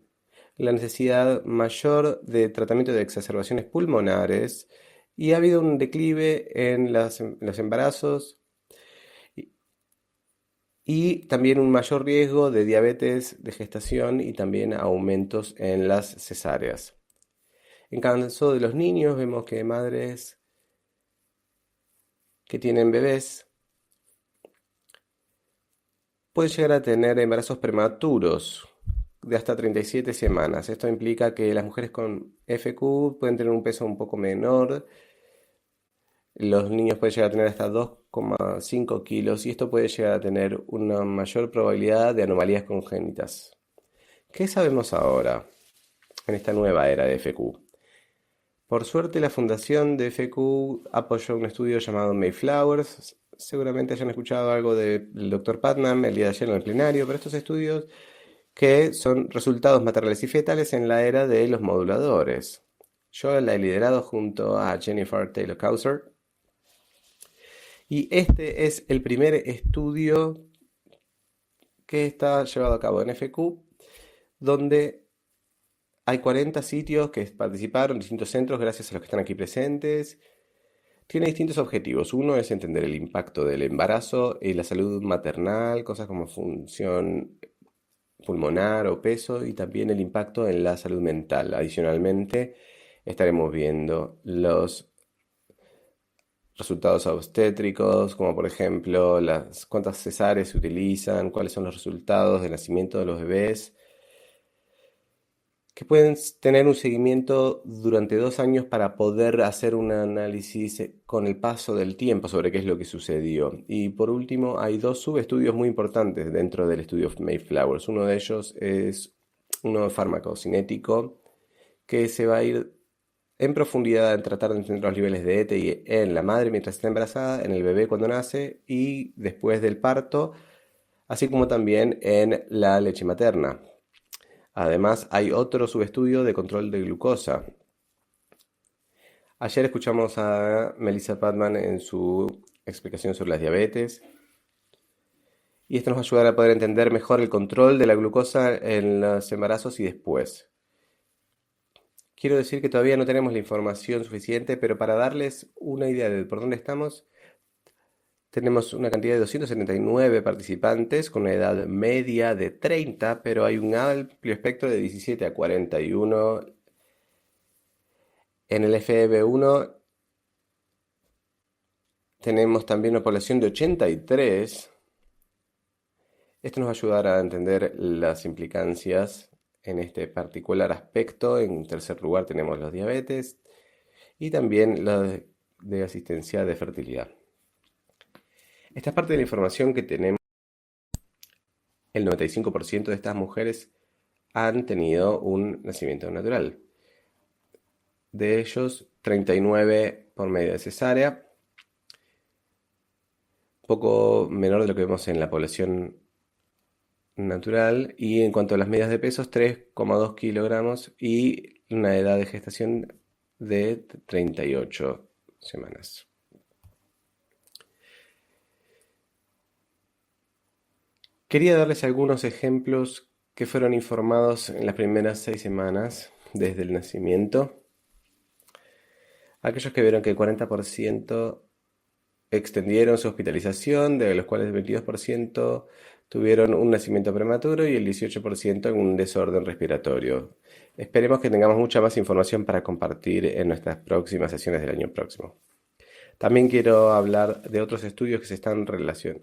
la necesidad mayor de tratamiento de exacerbaciones pulmonares y ha habido un declive en los embarazos y también un mayor riesgo de diabetes de gestación y también aumentos en las cesáreas. En caso de los niños, vemos que madres que tienen bebés pueden llegar a tener embarazos prematuros de hasta 37 semanas. Esto implica que las mujeres con FQ pueden tener un peso un poco menor. Los niños pueden llegar a tener hasta 2,5 kilos y esto puede llegar a tener una mayor probabilidad de anomalías congénitas. ¿Qué sabemos ahora en esta nueva era de FQ? Por suerte, la fundación de FQ apoyó un estudio llamado Mayflowers. Seguramente hayan escuchado algo del Dr. Putnam el día de ayer en el plenario, pero estos estudios que son resultados maternales y fetales en la era de los moduladores. Yo la he liderado junto a Jennifer Taylor Kauser. Y este es el primer estudio que está llevado a cabo en FQ, donde hay 40 sitios que participaron, distintos centros, gracias a los que están aquí presentes. Tiene distintos objetivos. Uno es entender el impacto del embarazo y la salud maternal, cosas como función pulmonar o peso, y también el impacto en la salud mental. Adicionalmente, estaremos viendo los resultados obstétricos, como por ejemplo cuántas cesáreas se utilizan, cuáles son los resultados del nacimiento de los bebés, que pueden tener un seguimiento durante 2 años para poder hacer un análisis con el paso del tiempo sobre qué es lo que sucedió. Y por último, hay dos subestudios muy importantes dentro del estudio Mayflowers. Uno de ellos es uno farmacocinético que se va a ir en profundidad en tratar de entender los niveles de ETI en la madre mientras está embarazada, en el bebé cuando nace y después del parto, así como también en la leche materna. Además, hay otro subestudio de control de glucosa. Ayer escuchamos a Melissa Putnam en su explicación sobre las diabetes y esto nos va a ayudar a poder entender mejor el control de la glucosa en los embarazos y después. Quiero decir que todavía no tenemos la información suficiente, pero para darles una idea de por dónde estamos, tenemos una cantidad de 279 participantes con una edad media de 30, pero hay un amplio espectro de 17 a 41. En el FEB1 tenemos también una población de 83. Esto nos va a ayudar a entender las implicancias en este particular aspecto. En tercer lugar tenemos los diabetes y también los de asistencia de fertilidad. Esta es parte de la información que tenemos. El 95% de estas mujeres han tenido un nacimiento natural. De ellos, 39 por medio de cesárea, poco menor de lo que vemos en la población natural. Y en cuanto a las medidas de pesos, 3,2 kilogramos y una edad de gestación de 38 semanas. Quería darles algunos ejemplos que fueron informados en las primeras 6 semanas desde el nacimiento. Aquellos que vieron que el 40% extendieron su hospitalización, de los cuales el 22% tuvieron un nacimiento prematuro y el 18% en un desorden respiratorio. Esperemos que tengamos mucha más información para compartir en nuestras próximas sesiones del año próximo. También quiero hablar de otros estudios que se están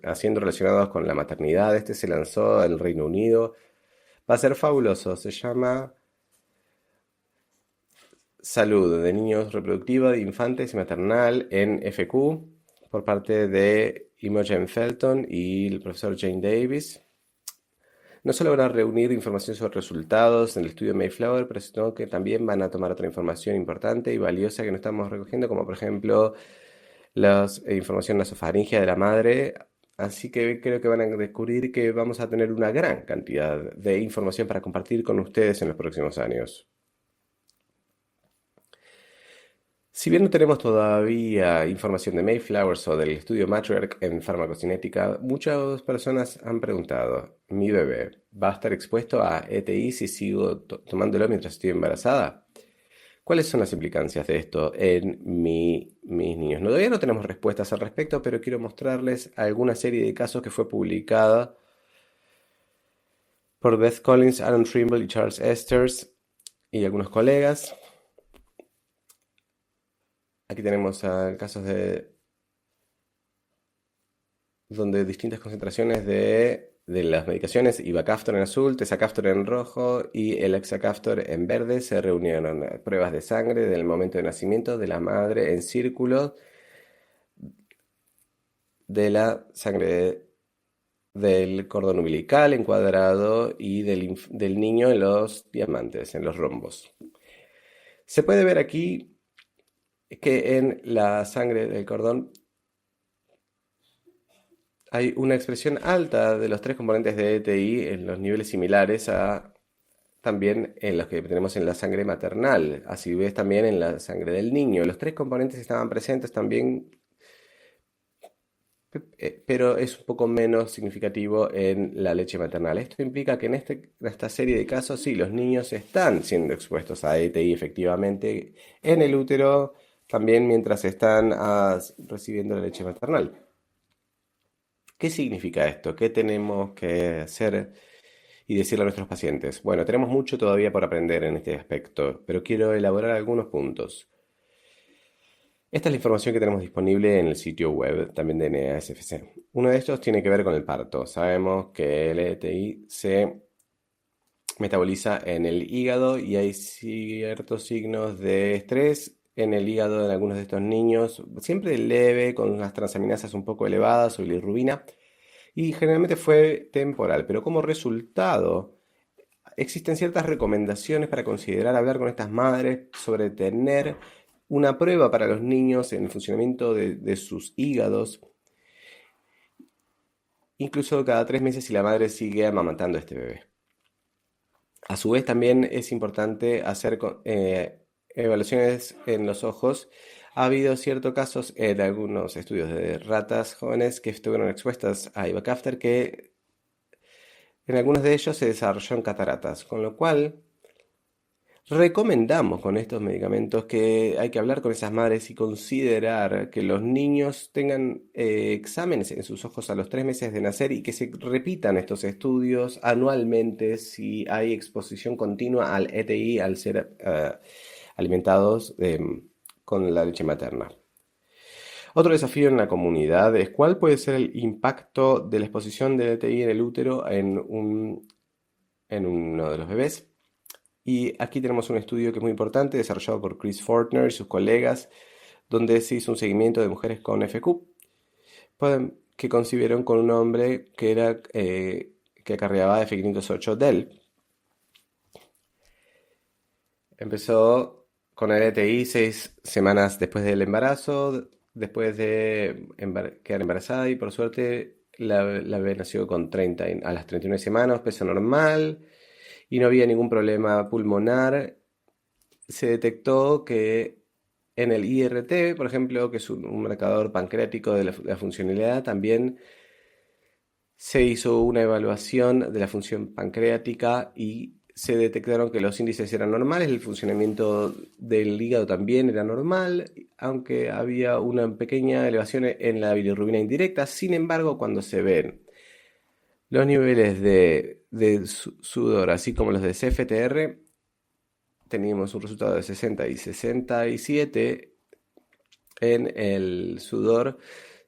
haciendo relacionados con la maternidad. Este se lanzó en el Reino Unido. Va a ser fabuloso. Se llama Salud de niños reproductiva, de infantes y maternal en FQ por parte de Imogen Felton y el profesor Jane Davis. No solo van a reunir información sobre resultados en el estudio Mayflower, pero sino que también van a tomar otra información importante y valiosa que no estamos recogiendo, como por ejemplo información nasofaringea de la madre. Así que creo que van a descubrir que vamos a tener una gran cantidad de información para compartir con ustedes en los próximos años. Si bien no tenemos todavía información de Mayflowers o del estudio Matriarch en farmacocinética, muchas personas han preguntado, ¿mi bebé va a estar expuesto a ETI si sigo tomándolo mientras estoy embarazada? ¿Cuáles son las implicancias de esto en mis niños? Todavía no tenemos respuestas al respecto, pero quiero mostrarles alguna serie de casos que fue publicada por Beth Collins, Alan Trimble y Charles Esters y algunos colegas. Aquí tenemos casos donde distintas concentraciones de las medicaciones, Ivacaftor en azul, Tezacaftor en rojo y el Hexacaftor en verde, se reunieron pruebas de sangre del momento de nacimiento de la madre en círculo, de la sangre del cordón umbilical encuadrado y del niño en los diamantes, en los rombos. Se puede ver aquí que en la sangre del cordón hay una expresión alta de los tres componentes de ETI en los niveles similares a también en los que tenemos en la sangre maternal, así ves también en la sangre del niño. Los tres componentes estaban presentes también, pero es un poco menos significativo en la leche maternal. Esto implica que en esta serie de casos sí, los niños están siendo expuestos a ETI efectivamente en el útero, también mientras están recibiendo la leche maternal. ¿Qué significa esto? ¿Qué tenemos que hacer y decirle a nuestros pacientes? Bueno, tenemos mucho todavía por aprender en este aspecto, pero quiero elaborar algunos puntos. Esta es la información que tenemos disponible en el sitio web también de NASFC. Uno de estos tiene que ver con el parto. Sabemos que el ETI se metaboliza en el hígado y hay ciertos signos de estrés en el hígado de algunos de estos niños, siempre leve, con unas transaminasas un poco elevadas o bilirrubina, y generalmente fue temporal, pero como resultado existen ciertas recomendaciones para considerar hablar con estas madres sobre tener una prueba para los niños en el funcionamiento de sus hígados, incluso cada 3 meses si la madre sigue amamantando a este bebé. A su vez también es importante hacer evaluaciones en los ojos. Ha habido ciertos casos en algunos estudios de ratas jóvenes que estuvieron expuestas a Ivacaftor que en algunos de ellos se desarrollaron cataratas, con lo cual recomendamos con estos medicamentos que hay que hablar con esas madres y considerar que los niños tengan exámenes en sus ojos a los 3 meses de nacer y que se repitan estos estudios anualmente si hay exposición continua al ETI al ser alimentados con la leche materna. Otro desafío en la comunidad es cuál puede ser el impacto de la exposición del ETI en el útero en uno de los bebés. Y aquí tenemos un estudio que es muy importante, desarrollado por Chris Fortner y sus colegas, donde se hizo un seguimiento de mujeres con FQ, que concibieron con un hombre que acarreaba F508del. Empezó con el ETI 6 semanas después del embarazo, después de quedar embarazada, y por suerte la bebé nació a las 39 semanas, peso normal, y no había ningún problema pulmonar. Se detectó que en el IRT, por ejemplo, que es un marcador pancreático de la funcionalidad, también se hizo una evaluación de la función pancreática y se detectaron que los índices eran normales, el funcionamiento del hígado también era normal, aunque había una pequeña elevación en la bilirrubina indirecta. Sin embargo, cuando se ven los niveles de sudor, así como los de CFTR, teníamos un resultado de 60 y 67. En el sudor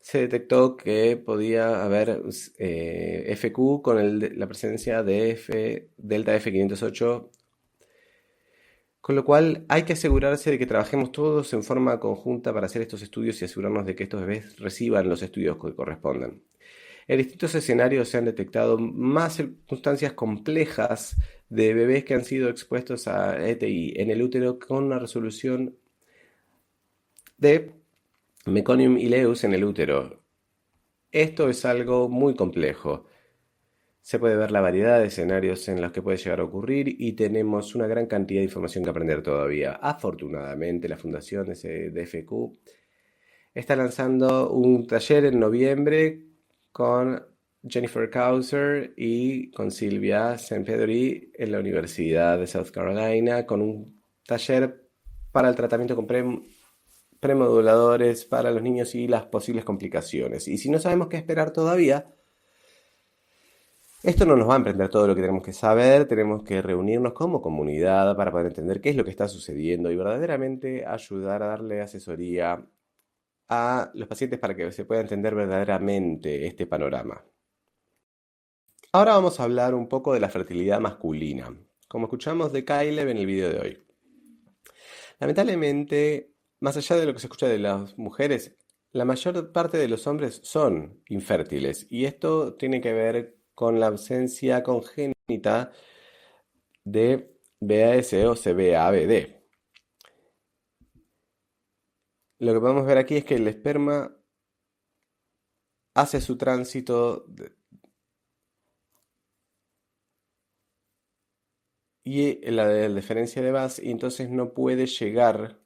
se detectó que podía haber FQ con la presencia de delta F508, con lo cual hay que asegurarse de que trabajemos todos en forma conjunta para hacer estos estudios y asegurarnos de que estos bebés reciban los estudios que correspondan. En distintos escenarios se han detectado más circunstancias complejas de bebés que han sido expuestos a ETI en el útero con una resolución de Meconium ileus en el útero. Esto es algo muy complejo. Se puede ver la variedad de escenarios en los que puede llegar a ocurrir y tenemos una gran cantidad de información que aprender todavía. Afortunadamente, la Fundación SDFQ está lanzando un taller en noviembre con Jennifer Causer y con Silvia Sanpedori en la Universidad de South Carolina, con un taller para el tratamiento con premoduladores para los niños y las posibles complicaciones. Y si no sabemos qué esperar todavía, esto no nos va a emprender todo lo que tenemos que saber, tenemos que reunirnos como comunidad para poder entender qué es lo que está sucediendo y verdaderamente ayudar a darle asesoría a los pacientes para que se pueda entender verdaderamente este panorama. Ahora vamos a hablar un poco de la fertilidad masculina, como escuchamos de Caleb en el video de hoy. Lamentablemente, más allá de lo que se escucha de las mujeres, la mayor parte de los hombres son infértiles y esto tiene que ver con la ausencia congénita de BAS o CBABD. Lo que podemos ver aquí es que el esperma hace su tránsito y la diferencia de Bass y entonces no puede llegar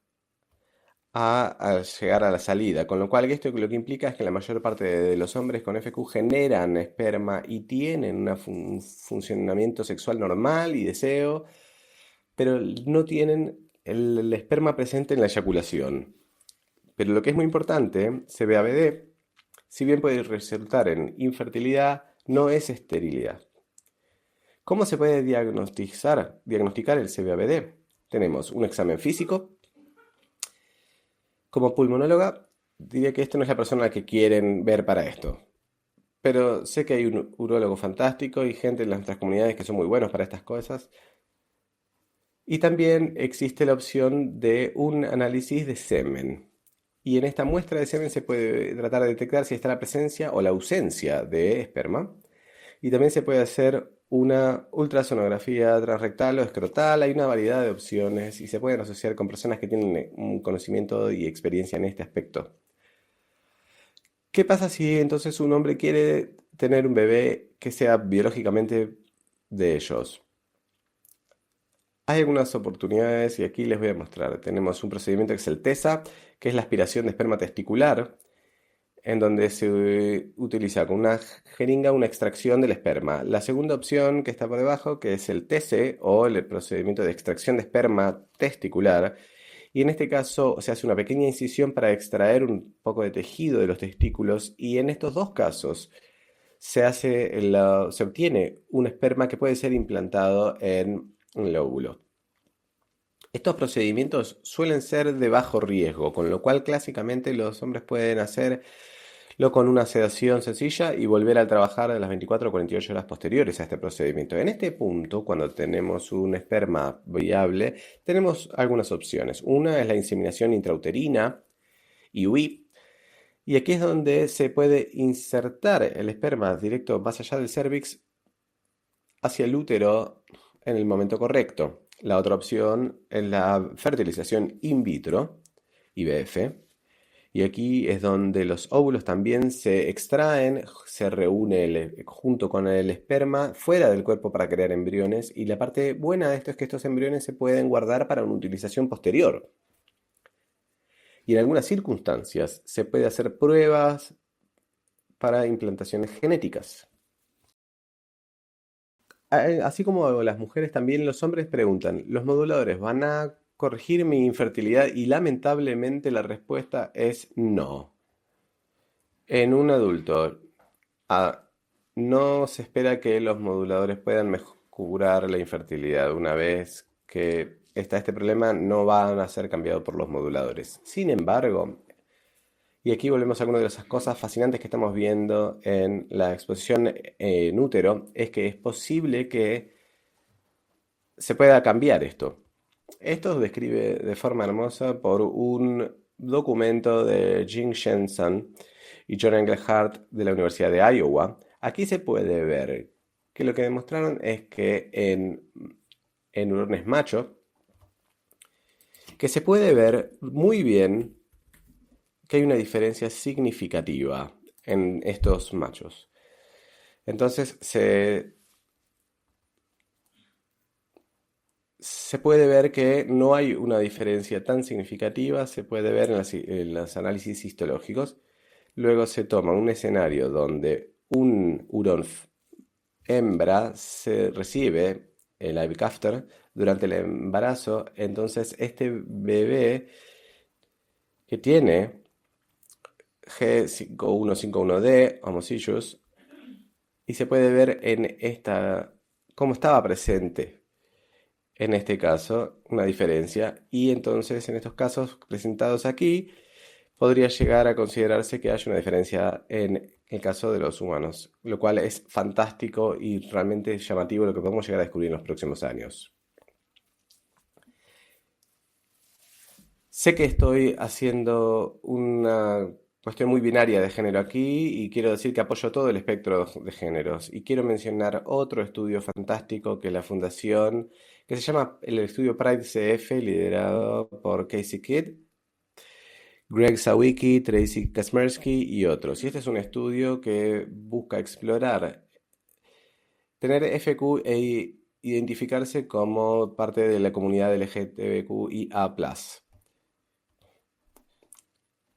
a llegar a la salida, con lo cual esto lo que implica es que la mayor parte de los hombres con FQ generan esperma y tienen un funcionamiento sexual normal y deseo, pero no tienen el esperma presente en la eyaculación. Pero lo que es muy importante, CBABD, si bien puede resultar en infertilidad, no es esterilidad. ¿Cómo se puede diagnosticar el CBABD? Tenemos un examen físico. Como pulmonóloga, diría que esta no es la persona que quieren ver para esto. Pero sé que hay un urólogo fantástico y gente en nuestras comunidades que son muy buenos para estas cosas. Y también existe la opción de un análisis de semen. Y en esta muestra de semen se puede tratar de detectar si está la presencia o la ausencia de esperma. Y también se puede hacer una ultrasonografía transrectal o escrotal. Hay una variedad de opciones y se pueden asociar con personas que tienen un conocimiento y experiencia en este aspecto. ¿Qué pasa si entonces un hombre quiere tener un bebé que sea biológicamente de ellos? Hay algunas oportunidades y aquí les voy a mostrar. Tenemos un procedimiento que es el TESA, que es la aspiración de esperma testicular, en donde se utiliza con una jeringa una extracción del esperma. La segunda opción que está por debajo, que es el TC o el procedimiento de extracción de esperma testicular, y en este caso se hace una pequeña incisión para extraer un poco de tejido de los testículos y en estos dos casos se obtiene un esperma que puede ser implantado en el óvulo. Estos procedimientos suelen ser de bajo riesgo, con lo cual clásicamente los hombres pueden hacerlo con una sedación sencilla y volver a trabajar a las 24 o 48 horas posteriores a este procedimiento. En este punto, cuando tenemos un esperma viable, tenemos algunas opciones. Una es la inseminación intrauterina, IUI, y aquí es donde se puede insertar el esperma directo más allá del cérvix hacia el útero en el momento correcto. La otra opción es la fertilización in vitro, IVF, y aquí es donde los óvulos también se extraen, se reúne junto con el esperma fuera del cuerpo para crear embriones, y la parte buena de esto es que estos embriones se pueden guardar para una utilización posterior. Y en algunas circunstancias se puede hacer pruebas para implantaciones genéticas. Así como las mujeres, también los hombres preguntan, ¿los moduladores van a corregir mi infertilidad? Y lamentablemente la respuesta es no. En un adulto, ah, no se espera que los moduladores puedan curar la infertilidad. Una vez que está este problema, no van a ser cambiados por los moduladores. Sin embargo, y aquí volvemos a una de esas cosas fascinantes que estamos viendo en la exposición en útero, es que es posible que se pueda cambiar esto. Esto se describe de forma hermosa por un documento de Jing Shensan y John Engelhardt de la Universidad de Iowa. Aquí se puede ver que lo que demostraron es que en hurones machos, que se puede ver muy bien que hay una diferencia significativa en estos machos. Entonces se puede ver que no hay una diferencia tan significativa, se puede ver en los análisis histológicos. Luego se toma un escenario donde un hurón hembra se recibe el Ivy durante el embarazo, entonces este bebé que tiene G5151D, homozygous, y se puede ver en cómo estaba presente en este caso una diferencia, y entonces en estos casos presentados aquí podría llegar a considerarse que hay una diferencia en el caso de los humanos, lo cual es fantástico y realmente llamativo lo que podemos llegar a descubrir en los próximos años. Sé que estoy haciendo una cuestión muy binaria de género aquí y quiero decir que apoyo todo el espectro de géneros. Y quiero mencionar otro estudio fantástico que la fundación, que se llama el estudio Pride CF, liderado por Casey Kidd, Greg Sawicki, Tracy Kasmersky y otros. Y este es un estudio que busca explorar, tener FQ e identificarse como parte de la comunidad LGTBQIA+.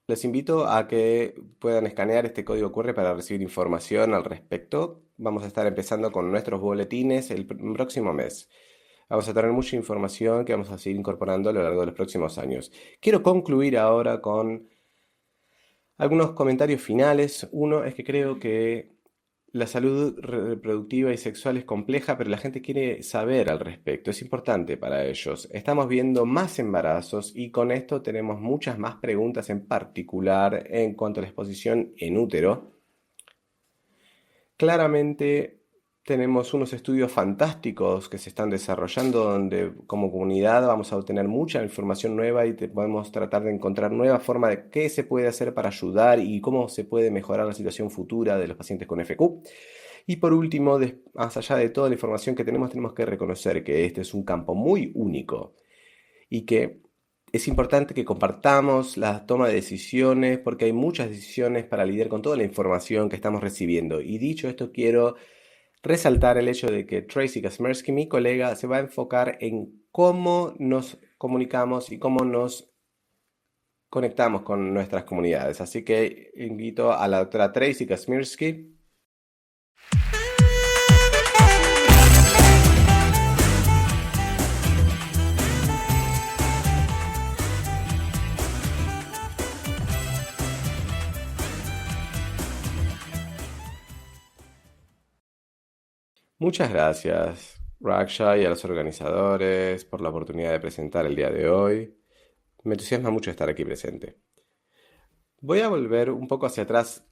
Les invito a que puedan escanear este código QR para recibir información al respecto. Vamos a estar empezando con nuestros boletines el próximo mes. Vamos a tener mucha información que vamos a seguir incorporando a lo largo de los próximos años. Quiero concluir ahora con algunos comentarios finales. Uno es que creo que la salud reproductiva y sexual es compleja, pero la gente quiere saber al respecto. Es importante para ellos. Estamos viendo más embarazos y con esto tenemos muchas más preguntas, en particular en cuanto a la exposición en útero. Claramente tenemos unos estudios fantásticos que se están desarrollando donde como comunidad vamos a obtener mucha información nueva y podemos tratar de encontrar nuevas formas de qué se puede hacer para ayudar y cómo se puede mejorar la situación futura de los pacientes con FQ. Y por último, más allá de toda la información que tenemos que reconocer que este es un campo muy único y que es importante que compartamos la toma de decisiones porque hay muchas decisiones para lidiar con toda la información que estamos recibiendo. Y dicho esto, quiero resaltar el hecho de que Tracy Kasmersky, mi colega, se va a enfocar en cómo nos comunicamos y cómo nos conectamos con nuestras comunidades. Así que invito a la doctora Tracy Kasmersky. Muchas gracias, Raksha, y a los organizadores por la oportunidad de presentar el día de hoy. Me entusiasma mucho estar aquí presente. Voy a volver un poco hacia atrás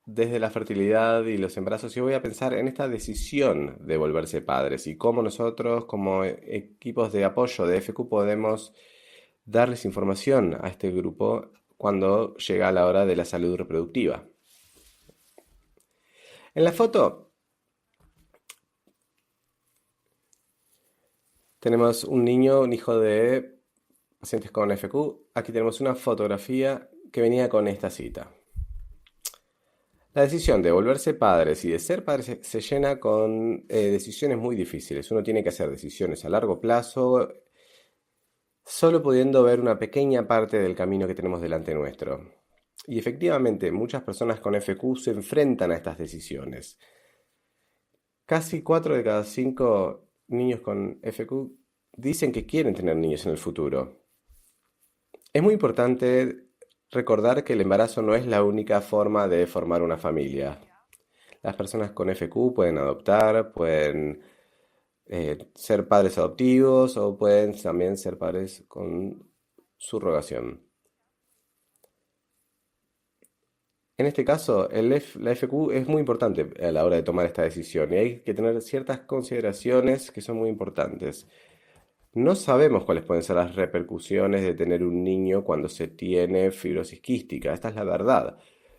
desde la fertilidad y los embarazos y voy a pensar en esta decisión de volverse padres y cómo nosotros como equipos de apoyo de FQ podemos darles información a este grupo cuando llega la hora de la salud reproductiva. En la foto tenemos un niño, un hijo de pacientes con FQ. Aquí tenemos una fotografía que venía con esta cita. La decisión de volverse padres y de ser padres se llena con decisiones muy difíciles. Uno tiene que hacer decisiones a largo plazo, solo pudiendo ver una pequeña parte del camino que tenemos delante nuestro. Y efectivamente, muchas personas con FQ se enfrentan a estas decisiones. Casi 4 de cada 5 niños con FQ dicen que quieren tener niños en el futuro. Es muy importante recordar que el embarazo no es la única forma de formar una familia. Las personas con FQ pueden adoptar, pueden ser padres adoptivos o pueden también ser padres con subrogación. En este caso, la FQ es muy importante a la hora de tomar esta decisión y hay que tener ciertas consideraciones que son muy importantes. No sabemos cuáles pueden ser las repercusiones de tener un niño cuando se tiene fibrosis quística. Esta es la verdad.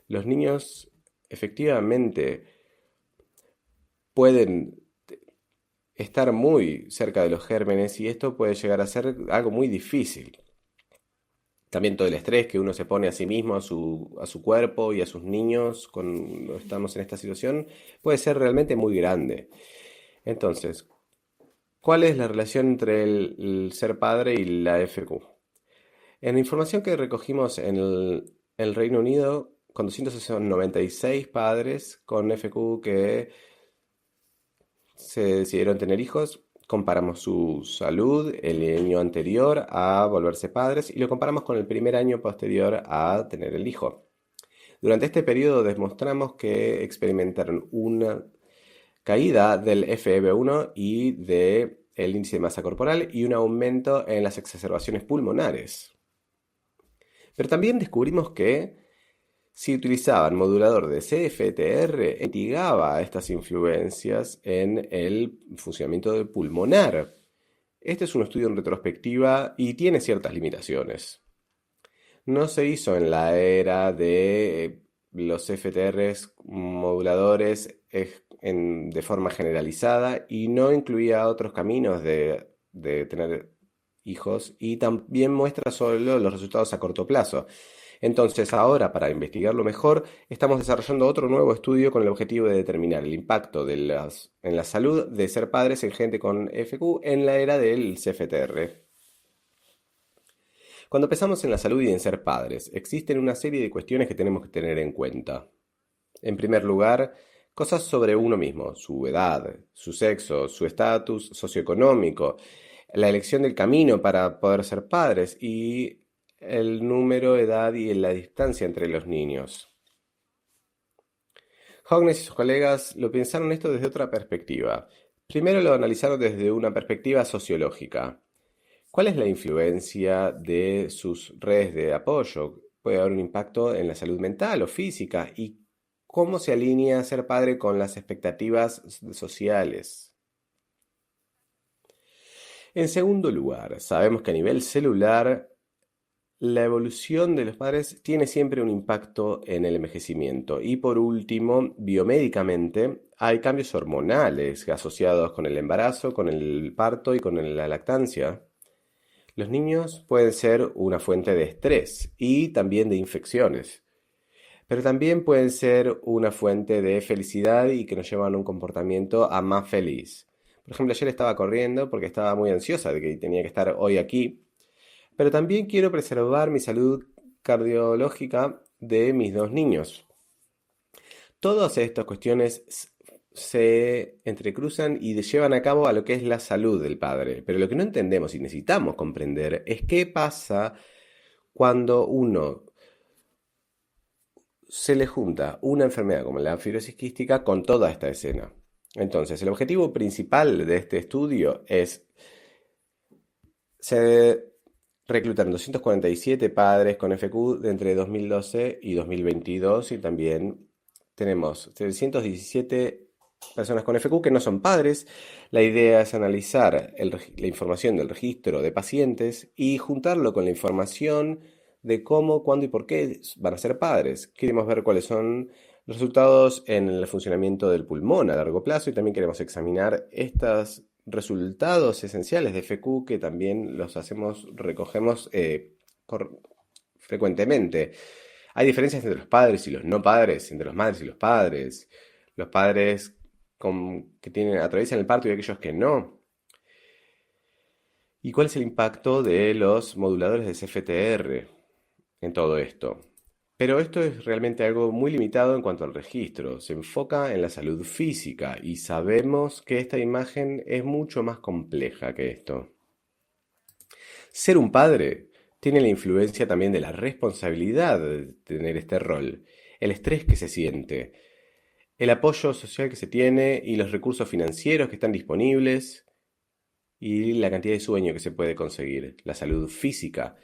Los niños efectivamente pueden estar muy cerca de los gérmenes y esto puede llegar a ser algo muy difícil. También todo el estrés que uno se pone a sí mismo, a su cuerpo y a sus niños cuando estamos en esta situación puede ser realmente muy grande. Entonces, ¿cuál es la relación entre el ser padre y la FQ? En la información que recogimos en el Reino Unido, con 296 padres con FQ que se decidieron tener hijos, comparamos su salud el año anterior a volverse padres y lo comparamos con el primer año posterior a tener el hijo. Durante este periodo demostramos que experimentaron una caída del FEV1 y del índice de masa corporal y un aumento en las exacerbaciones pulmonares. Pero también descubrimos que si utilizaban modulador de CFTR, mitigaba estas influencias en el funcionamiento del pulmonar. Este es un estudio en retrospectiva y tiene ciertas limitaciones. No se hizo en la era de los FTRs moduladores de forma generalizada y no incluía otros caminos de tener hijos y también muestra solo los resultados a corto plazo. Entonces, ahora, para investigarlo mejor, estamos desarrollando otro nuevo estudio con el objetivo de determinar el impacto en la salud de ser padres en gente con FQ en la era del CFTR. Cuando pensamos en la salud y en ser padres, existen una serie de cuestiones que tenemos que tener en cuenta. En primer lugar, cosas sobre uno mismo, su edad, su sexo, su estatus socioeconómico, la elección del camino para poder ser padres y el número, edad y la distancia entre los niños. Hognes y sus colegas lo pensaron esto desde otra perspectiva. Primero lo analizaron desde una perspectiva sociológica. ¿Cuál es la influencia de sus redes de apoyo? ¿Puede haber un impacto en la salud mental o física? ¿Y cómo se alinea ser padre con las expectativas sociales? En segundo lugar, sabemos que a nivel celular, la evolución de los padres tiene siempre un impacto en el envejecimiento. Y por último, biomédicamente, hay cambios hormonales asociados con el embarazo, con el parto y con la lactancia. Los niños pueden ser una fuente de estrés y también de infecciones, pero también pueden ser una fuente de felicidad y que nos llevan a un comportamiento a más feliz. Por ejemplo, ayer estaba corriendo porque estaba muy ansiosa de que tenía que estar hoy aquí, pero también quiero preservar mi salud cardiológica de mis dos niños. Todas estas cuestiones se entrecruzan y llevan a cabo a lo que es la salud del padre. Pero lo que no entendemos y necesitamos comprender es qué pasa cuando uno se le junta una enfermedad como la fibrosis quística con toda esta escena. Entonces, el objetivo principal de este estudio es se reclutaron 247 padres con FQ de entre 2012 y 2022 y también tenemos 317 personas con FQ que no son padres. La idea es analizar la información del registro de pacientes y juntarlo con la información de cómo, cuándo y por qué van a ser padres. Queremos ver cuáles son los resultados en el funcionamiento del pulmón a largo plazo y también queremos examinar estos resultados esenciales de FQ que también recogemos frecuentemente. Hay diferencias entre los padres y los no padres, entre los madres y los padres que atraviesan el parto y aquellos que no. ¿Y cuál es el impacto de los moduladores de CFTR en todo esto? Pero esto es realmente algo muy limitado en cuanto al registro. Se enfoca en la salud física y sabemos que esta imagen es mucho más compleja que esto. Ser un padre tiene la influencia también de la responsabilidad de tener este rol, el estrés que se siente, el apoyo social que se tiene y los recursos financieros que están disponibles y la cantidad de sueño que se puede conseguir, la salud física.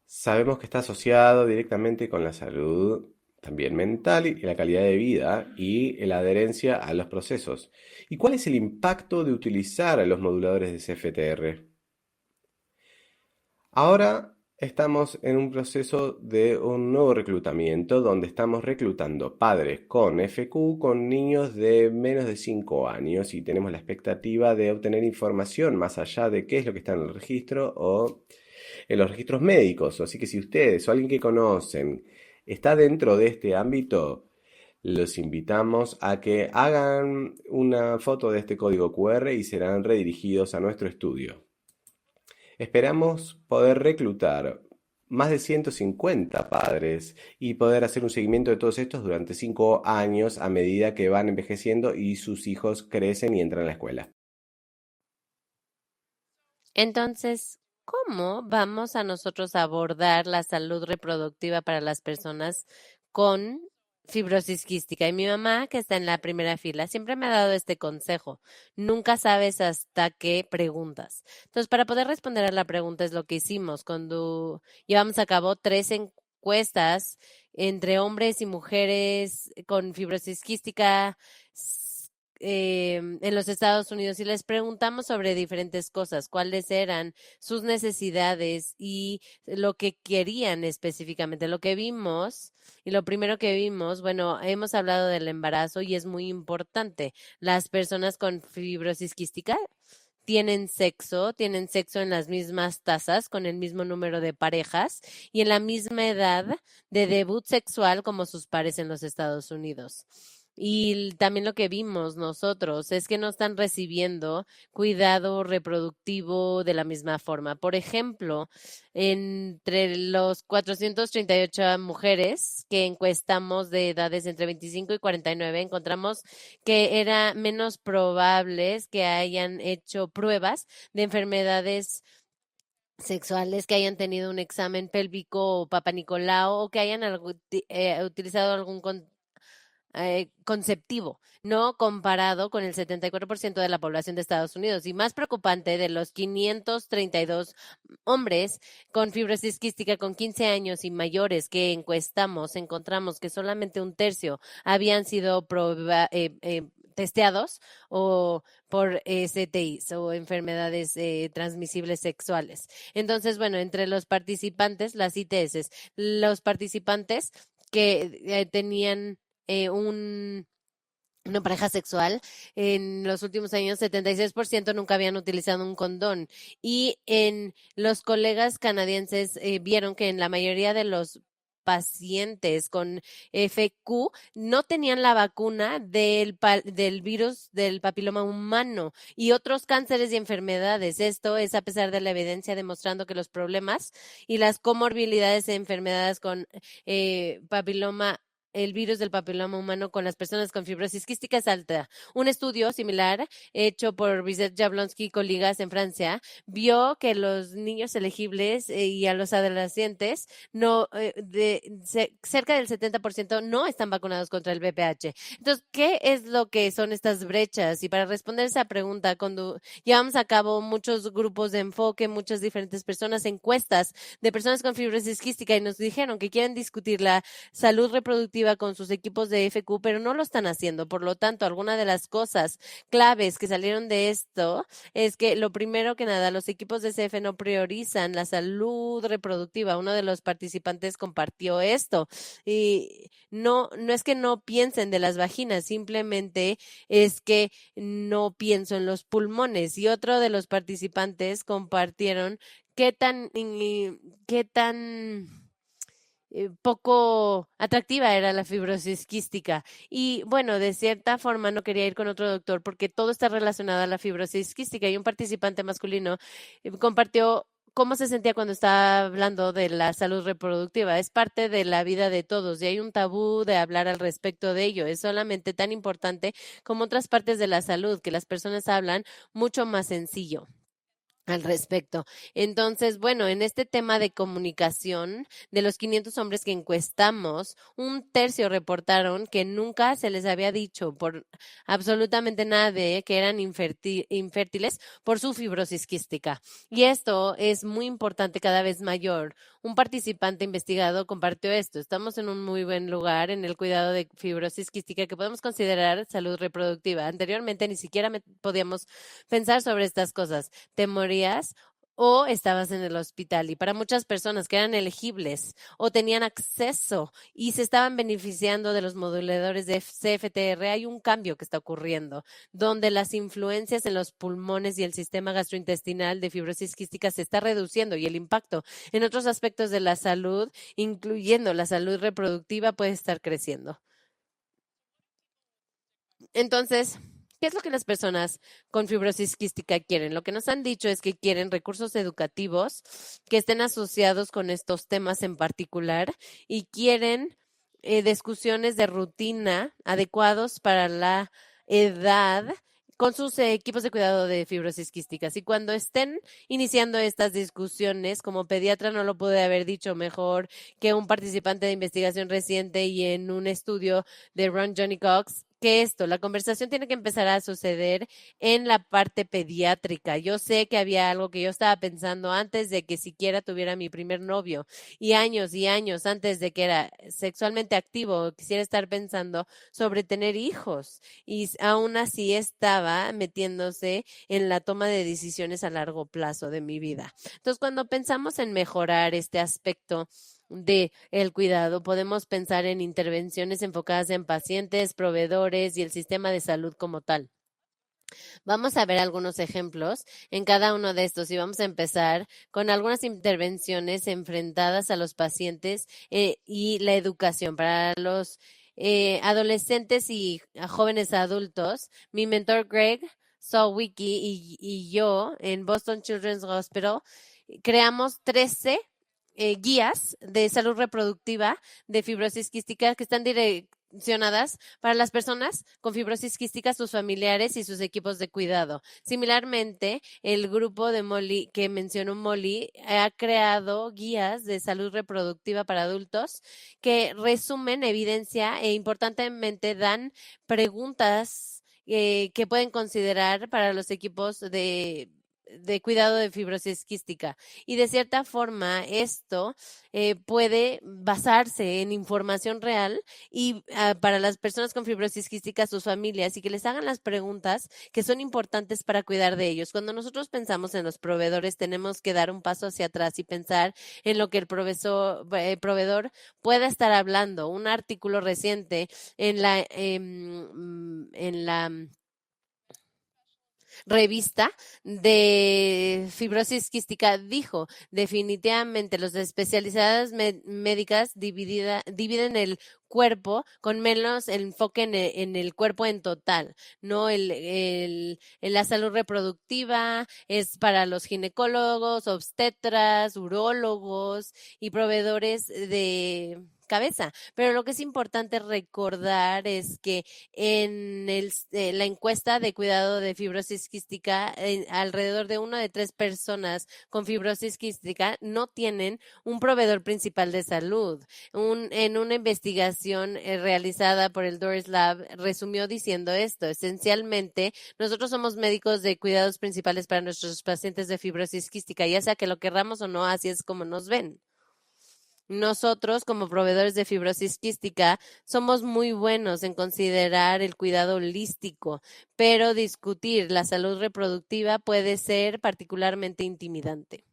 Sabemos que está asociado directamente con la salud también mental y la calidad de vida y la adherencia a los procesos. ¿Y cuál es el impacto de utilizar los moduladores de CFTR? Ahora estamos en un proceso de un nuevo reclutamiento donde estamos reclutando padres con FQ con niños de menos de 5 años y tenemos la expectativa de obtener información más allá de qué es lo que está en el registro o en los registros médicos. Así que si ustedes o alguien que conocen está dentro de este ámbito, los invitamos a que hagan una foto de este código QR y serán redirigidos a nuestro estudio. Esperamos poder reclutar más de 150 padres y poder hacer un seguimiento de todos estos durante 5 años a medida que van envejeciendo y sus hijos crecen y entran a la escuela. Entonces, ¿cómo vamos a nosotros a abordar la salud reproductiva para las personas con fibrosis quística? Y mi mamá, que está en la primera fila, siempre me ha dado este consejo. Nunca sabes hasta qué preguntas. Entonces, para poder responder a la pregunta es lo que hicimos cuando llevamos a cabo 3 encuestas entre hombres y mujeres con fibrosis quística en los Estados Unidos y les preguntamos sobre diferentes cosas, cuáles eran sus necesidades y lo que querían específicamente. Lo que vimos y lo primero que vimos, bueno, hemos hablado del embarazo y es muy importante. Las personas con fibrosis quística tienen sexo en las mismas tasas, con el mismo número de parejas y en la misma edad de debut sexual como sus pares en los Estados Unidos. Y también lo que vimos nosotros es que no están recibiendo cuidado reproductivo de la misma forma. Por ejemplo, entre los 438 mujeres que encuestamos de edades entre 25 y 49, encontramos que era menos probables que hayan hecho pruebas de enfermedades sexuales, que hayan tenido un examen pélvico o papanicolao o que hayan utilizado algún conceptivo, no comparado con el 74% de la población de Estados Unidos. Y más preocupante, de los 532 hombres con fibrosis quística con 15 años y mayores que encuestamos, encontramos que solamente un tercio habían sido testeados o por STIs o enfermedades transmisibles sexuales. Entonces, bueno, entre los participantes, las ITS, los participantes que tenían una pareja sexual, en los últimos años 76% nunca habían utilizado un condón. Y en los colegas canadienses vieron que en la mayoría de los pacientes con FQ no tenían la vacuna del virus del papiloma humano y otros cánceres y enfermedades. Esto es a pesar de la evidencia demostrando que los problemas y las comorbilidades de enfermedades con papiloma el virus del papiloma humano con las personas con fibrosis quística es alta. Un estudio similar hecho por Bizet Jablonski y colegas en Francia vio que los niños elegibles y a los adolescentes cerca del 70% no están vacunados contra el VPH. Entonces, ¿qué es lo que son estas brechas? Y para responder esa pregunta, cuando llevamos a cabo muchos grupos de enfoque, muchas diferentes personas, encuestas de personas con fibrosis quística y nos dijeron que quieren discutir la salud reproductiva con sus equipos de FQ, pero no lo están haciendo. Por lo tanto, alguna de las cosas claves que salieron de esto es que lo primero que nada, los equipos de CF no priorizan la salud reproductiva. Uno de los participantes compartió esto y no es que no piensen de las vaginas, simplemente es que no pienso en los pulmones. Y otro de los participantes compartieron qué tan poco atractiva era la fibrosis quística. Y bueno, de cierta forma no quería ir con otro doctor porque todo está relacionado a la fibrosis quística. Y un participante masculino compartió cómo se sentía cuando estaba hablando de la salud reproductiva. Es parte de la vida de todos y hay un tabú de hablar al respecto de ello. Es solamente tan importante como otras partes de la salud, que las personas hablan mucho más sencillo. al respecto. Entonces, bueno, en este tema de comunicación, de los 500 hombres que encuestamos, un tercio reportaron que nunca se les había dicho por absolutamente nadie que eran infértiles por su fibrosis quística. Y esto es muy importante, cada vez mayor. Un participante investigado compartió esto. Estamos en un muy buen lugar en el cuidado de fibrosis quística que podemos considerar salud reproductiva. Anteriormente ni siquiera podíamos pensar sobre estas cosas. Te morías o estabas en el hospital. Y para muchas personas que eran elegibles o tenían acceso y se estaban beneficiando de los moduladores de CFTR, hay un cambio que está ocurriendo, donde las influencias en los pulmones y el sistema gastrointestinal de fibrosis quística se está reduciendo y el impacto en otros aspectos de la salud, incluyendo la salud reproductiva, puede estar creciendo. Entonces, ¿qué es lo que las personas con fibrosis quística quieren? Lo que nos han dicho es que quieren recursos educativos que estén asociados con estos temas en particular y quieren discusiones de rutina adecuados para la edad con sus equipos de cuidado de fibrosis quísticas. Y cuando estén iniciando estas discusiones, como pediatra no lo pude haber dicho mejor que un participante de investigación reciente y en un estudio de Ron Johnny Cox, que la conversación tiene que empezar a suceder en la parte pediátrica. Yo sé que había algo que yo estaba pensando antes de que siquiera tuviera mi primer novio y años antes de que era sexualmente activo, quisiera estar pensando sobre tener hijos y aún así estaba metiéndose en la toma de decisiones a largo plazo de mi vida. Entonces, cuando pensamos en mejorar este aspecto de el cuidado, podemos pensar en intervenciones enfocadas en pacientes, proveedores y el sistema de salud como tal. Vamos a ver algunos ejemplos en cada uno de estos y vamos a empezar con algunas intervenciones enfrentadas a los pacientes y la educación para los adolescentes y jóvenes adultos. Mi mentor Greg Sawicki y yo en Boston Children's Hospital creamos 13 guías de salud reproductiva de fibrosis quística que están direccionadas para las personas con fibrosis quística, sus familiares y sus equipos de cuidado. Similarmente, el grupo de Molly que mencionó Molly ha creado guías de salud reproductiva para adultos que resumen evidencia e importantemente dan preguntas que pueden considerar para los equipos de cuidado de fibrosis quística. Y de cierta forma, esto puede basarse en información real y para las personas con fibrosis quística, sus familias, y que les hagan las preguntas que son importantes para cuidar de ellos. Cuando nosotros pensamos en los proveedores, tenemos que dar un paso hacia atrás y pensar en lo que el proveedor pueda estar hablando. Un artículo reciente en la revista de fibrosis quística dijo, definitivamente los especializadas médicas dividen el cuerpo con menos enfoque en el cuerpo en total, no en la salud reproductiva, es para los ginecólogos, obstetras, urólogos y proveedores de cabeza. Pero lo que es importante recordar es que en la encuesta de cuidado de fibrosis quística, alrededor de 1 de 3 personas con fibrosis quística no tienen un proveedor principal de salud. En una investigación realizada por el Doris Lab, resumió diciendo esto: esencialmente, nosotros somos médicos de cuidados principales para nuestros pacientes de fibrosis quística, ya sea que lo querramos o no, así es como nos ven. Nosotros, como proveedores de fibrosis quística, somos muy buenos en considerar el cuidado holístico, pero discutir la salud reproductiva puede ser particularmente intimidante.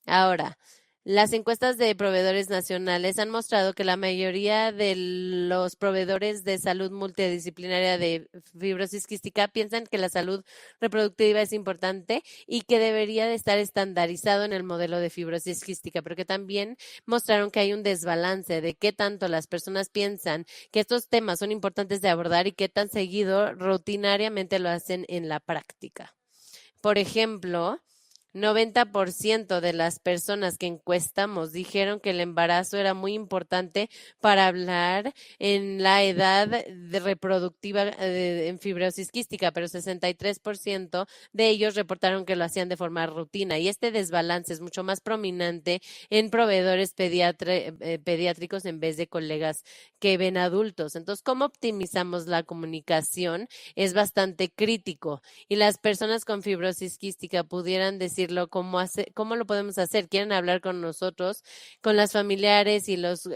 Ahora, las encuestas de proveedores nacionales han mostrado que la mayoría de los proveedores de salud multidisciplinaria de fibrosis quística piensan que la salud reproductiva es importante y que debería de estar estandarizado en el modelo de fibrosis quística, pero que también mostraron que hay un desbalance de qué tanto las personas piensan que estos temas son importantes de abordar y qué tan seguido rutinariamente lo hacen en la práctica. Por ejemplo, 90% de las personas que encuestamos dijeron que el embarazo era muy importante para hablar en la edad reproductiva en fibrosis quística, pero 63% de ellos reportaron que lo hacían de forma rutina. Y este desbalance es mucho más prominente en proveedores pediátricos en vez de colegas que ven adultos. Entonces, ¿cómo optimizamos la comunicación? Es bastante crítico. Y las personas con fibrosis quística pudieran decirlo, ¿cómo lo podemos hacer? ¿Quieren hablar con nosotros, con las familiares y los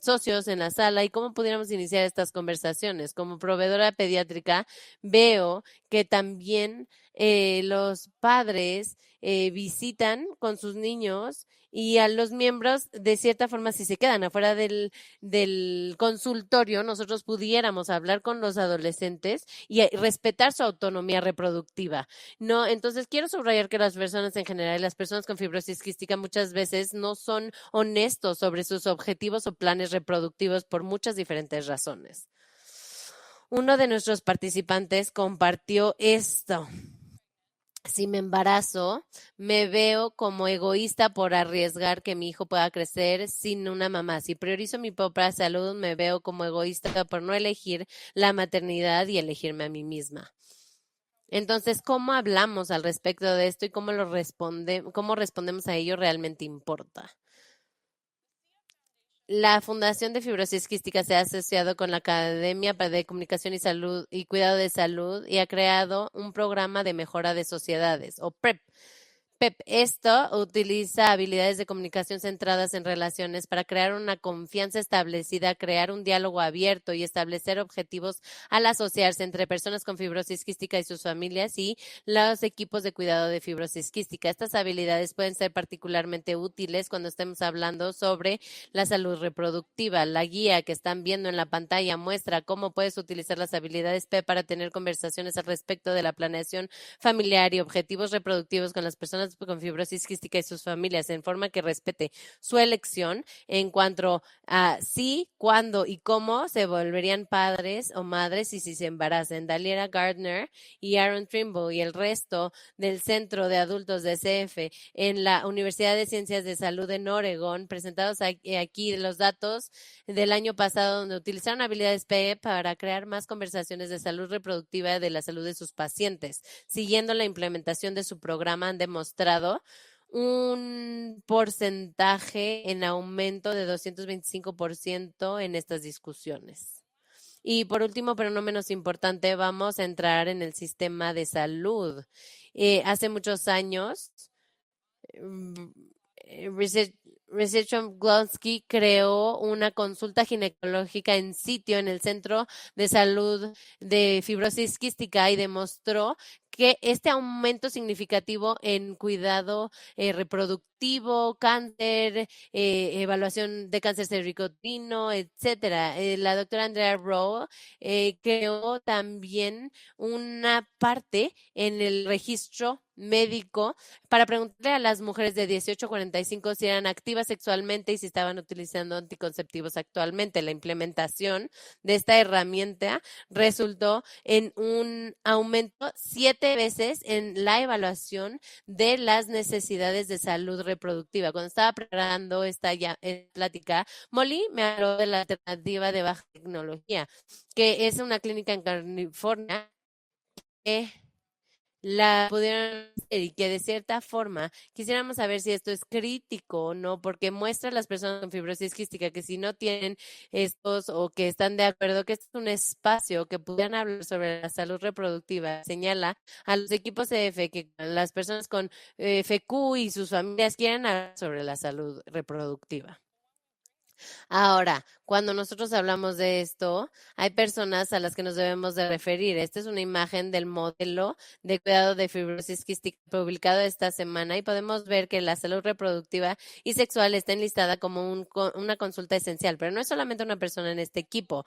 socios en la sala? ¿Y cómo pudiéramos iniciar estas conversaciones? Como proveedora pediátrica, veo que también los padres visitan con sus niños y a los miembros, de cierta forma, si se quedan afuera del consultorio, nosotros pudiéramos hablar con los adolescentes y respetar su autonomía reproductiva. No, entonces quiero subrayar que las personas en general, las personas con fibrosis quística muchas veces no son honestos sobre sus objetivos o planes reproductivos por muchas diferentes razones. Uno de nuestros participantes compartió esto. Si me embarazo, me veo como egoísta por arriesgar que mi hijo pueda crecer sin una mamá. Si priorizo mi propia salud, me veo como egoísta por no elegir la maternidad y elegirme a mí misma. Entonces, ¿cómo hablamos al respecto de esto y cómo respondemos a ello realmente importa? La Fundación de Fibrosis Quística se ha asociado con la Academia de Comunicación y Salud y Cuidado de Salud y ha creado un programa de mejora de sociedades, o PrEP. Esto utiliza habilidades de comunicación centradas en relaciones para crear una confianza establecida, crear un diálogo abierto y establecer objetivos al asociarse entre personas con fibrosis quística y sus familias y los equipos de cuidado de fibrosis quística. Estas habilidades pueden ser particularmente útiles cuando estemos hablando sobre la salud reproductiva. La guía que están viendo en la pantalla muestra cómo puedes utilizar las habilidades P para tener conversaciones al respecto de la planeación familiar y objetivos reproductivos con las personas con fibrosis quística y sus familias en forma que respete su elección en cuanto a si, cuándo y cómo se volverían padres o madres y si se embarazan. Daliera Gardner y Aaron Trimble y el resto del Centro de Adultos de CF en la Universidad de Ciencias de Salud en Oregon, presentados aquí los datos del año pasado, donde utilizaron habilidades PE para crear más conversaciones de salud reproductiva de la salud de sus pacientes. Siguiendo la implementación de su programa, han demostrado un porcentaje en aumento de 225% en estas discusiones. Y por último, pero no menos importante, vamos a entrar en el sistema de salud. Hace muchos años, Research Glonsky creó una consulta ginecológica en sitio en el Centro de Salud de Fibrosis Quística y demostró que este aumento significativo en cuidado reproductivo, cáncer, evaluación de cáncer cervicouterino, etcétera. La doctora Andrea Rowe creó también una parte en el registro médico para preguntarle a las mujeres de 18 a 45 si eran activas sexualmente y si estaban utilizando anticonceptivos actualmente. La implementación de esta herramienta resultó en un aumento 7 veces en la evaluación de las necesidades de salud reproductiva. Cuando estaba preparando esta plática, Molly me habló de la alternativa de baja tecnología, que es una clínica en California que la pudieron hacer y que de cierta forma quisiéramos saber si esto es crítico o no, porque muestra a las personas con fibrosis quística que si no tienen estos o que están de acuerdo que este es un espacio que pudieran hablar sobre la salud reproductiva, señala a los equipos CF que las personas con FQ y sus familias quieren hablar sobre la salud reproductiva. Ahora, cuando nosotros hablamos de esto, hay personas a las que nos debemos de referir. Esta es una imagen del modelo de cuidado de fibrosis quística publicado esta semana y podemos ver que la salud reproductiva y sexual está enlistada como una consulta esencial, pero no es solamente una persona en este equipo.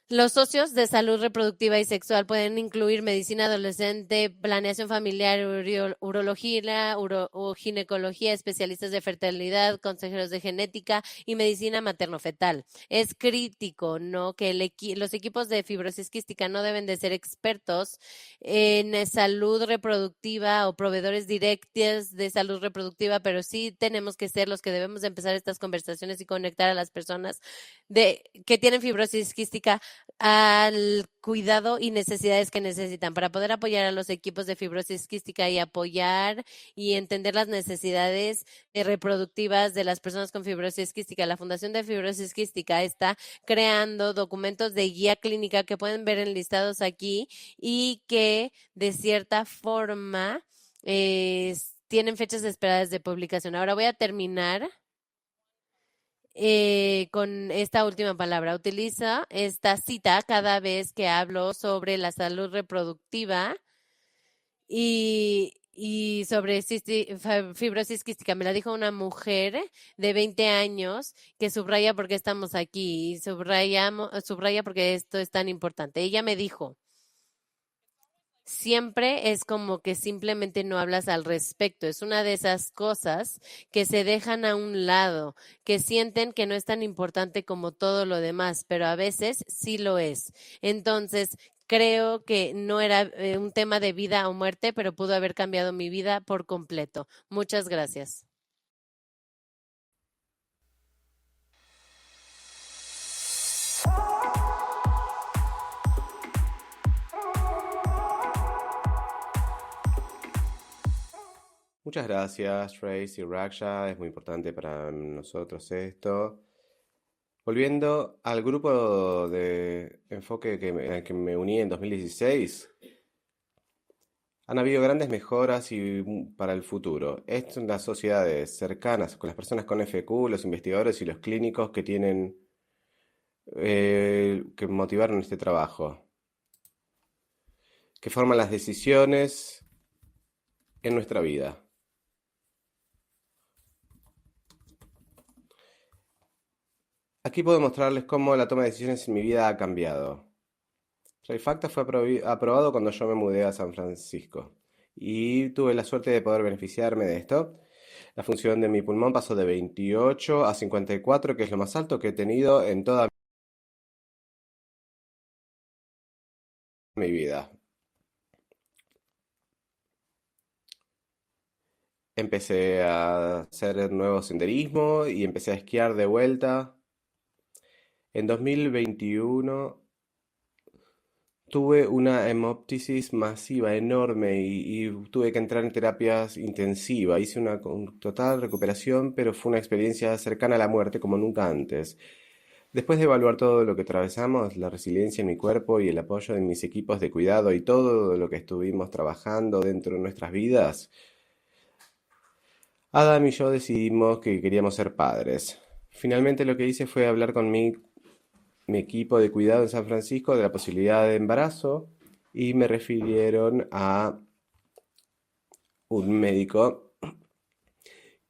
Los socios de salud reproductiva y sexual pueden incluir medicina adolescente, planeación familiar, urología, o ginecología, especialistas de fertilidad, consejeros de genética y medicina materno-fetal. Es crítico, ¿no?, que los equipos de fibrosis quística no deben de ser expertos en salud reproductiva o proveedores directos de salud reproductiva, pero sí tenemos que ser los que debemos de empezar estas conversaciones y conectar a las personas que tienen fibrosis quística al cuidado y necesidades que necesitan para poder apoyar a los equipos de fibrosis quística y apoyar y entender las necesidades reproductivas de las personas con fibrosis quística. La Fundación de Fibrosis Quística está creando documentos de guía clínica que pueden ver enlistados aquí y que de cierta forma tienen fechas esperadas de publicación. Ahora voy a terminar con esta última palabra. Utiliza esta cita cada vez que hablo sobre la salud reproductiva y sobre fibrosis quística. Me la dijo una mujer de 20 años que subraya por qué estamos aquí y subraya porque esto es tan importante. Ella me dijo, siempre es como que simplemente no hablas al respecto. Es una de esas cosas que se dejan a un lado, que sienten que no es tan importante como todo lo demás, pero a veces sí lo es. Entonces, creo que no era un tema de vida o muerte, pero pudo haber cambiado mi vida por completo. Muchas gracias. Muchas gracias, Trace y Raksha. Es muy importante para nosotros esto. Volviendo al grupo de enfoque al que me uní en 2016, han habido grandes mejoras para el futuro. Esto en las sociedades cercanas, con las personas con FQ, los investigadores y los clínicos que tienen que motivaron este trabajo, que forman las decisiones en nuestra vida. Aquí puedo mostrarles cómo la toma de decisiones en mi vida ha cambiado. Trifacta fue aprobado cuando yo me mudé a San Francisco y tuve la suerte de poder beneficiarme de esto. La función de mi pulmón pasó de 28 a 54, que es lo más alto que he tenido en toda mi vida. Empecé a hacer nuevo senderismo y empecé a esquiar de vuelta. En 2021 tuve una hemoptisis masiva enorme y tuve que entrar en terapias intensivas. Hice una total recuperación, pero fue una experiencia cercana a la muerte como nunca antes. Después de evaluar todo lo que atravesamos, la resiliencia en mi cuerpo y el apoyo de mis equipos de cuidado y todo lo que estuvimos trabajando dentro de nuestras vidas, Adam y yo decidimos que queríamos ser padres. Finalmente lo que hice fue hablar con mi equipo de cuidado en San Francisco de la posibilidad de embarazo y me refirieron a un médico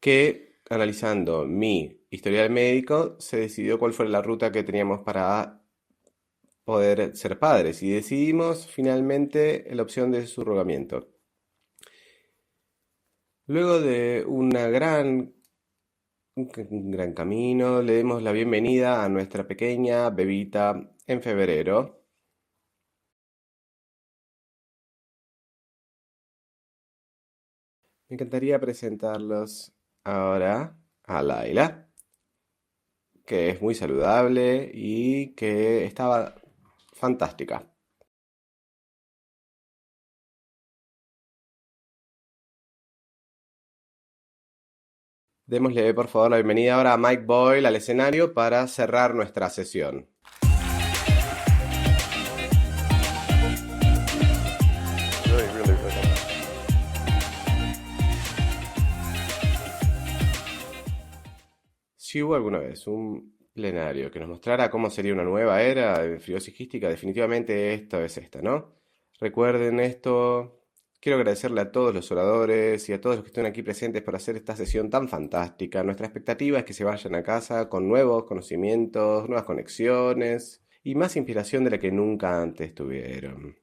que, analizando mi historial médico, se decidió cuál fue la ruta que teníamos para poder ser padres y decidimos finalmente la opción de surrogamiento. Luego de un gran camino, le demos la bienvenida a nuestra pequeña bebita en febrero. Me encantaría presentarlos ahora a Laila, que es muy saludable y que estaba fantástica. Démosle por favor la bienvenida ahora a Mike Boyle al escenario para cerrar nuestra sesión. Si hubo alguna vez un plenario que nos mostrara cómo sería una nueva era de fibrosis quística, definitivamente esta es esta, ¿no? Recuerden esto. Quiero agradecerle a todos los oradores y a todos los que están aquí presentes por hacer esta sesión tan fantástica. Nuestra expectativa es que se vayan a casa con nuevos conocimientos, nuevas conexiones y más inspiración de la que nunca antes tuvieron.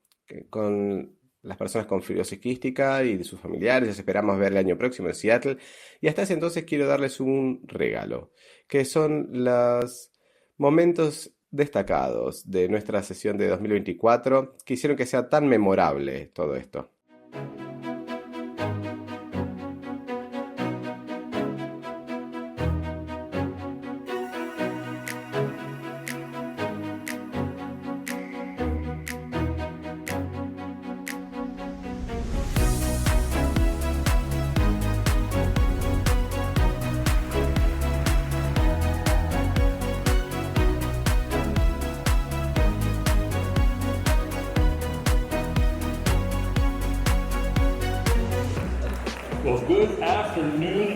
Con las personas con fibrosis quística y de sus familiares, les esperamos ver el año próximo en Seattle. Y hasta ese entonces quiero darles un regalo, que son los momentos destacados de nuestra sesión de 2024 que hicieron que sea tan memorable todo esto. Well, good afternoon,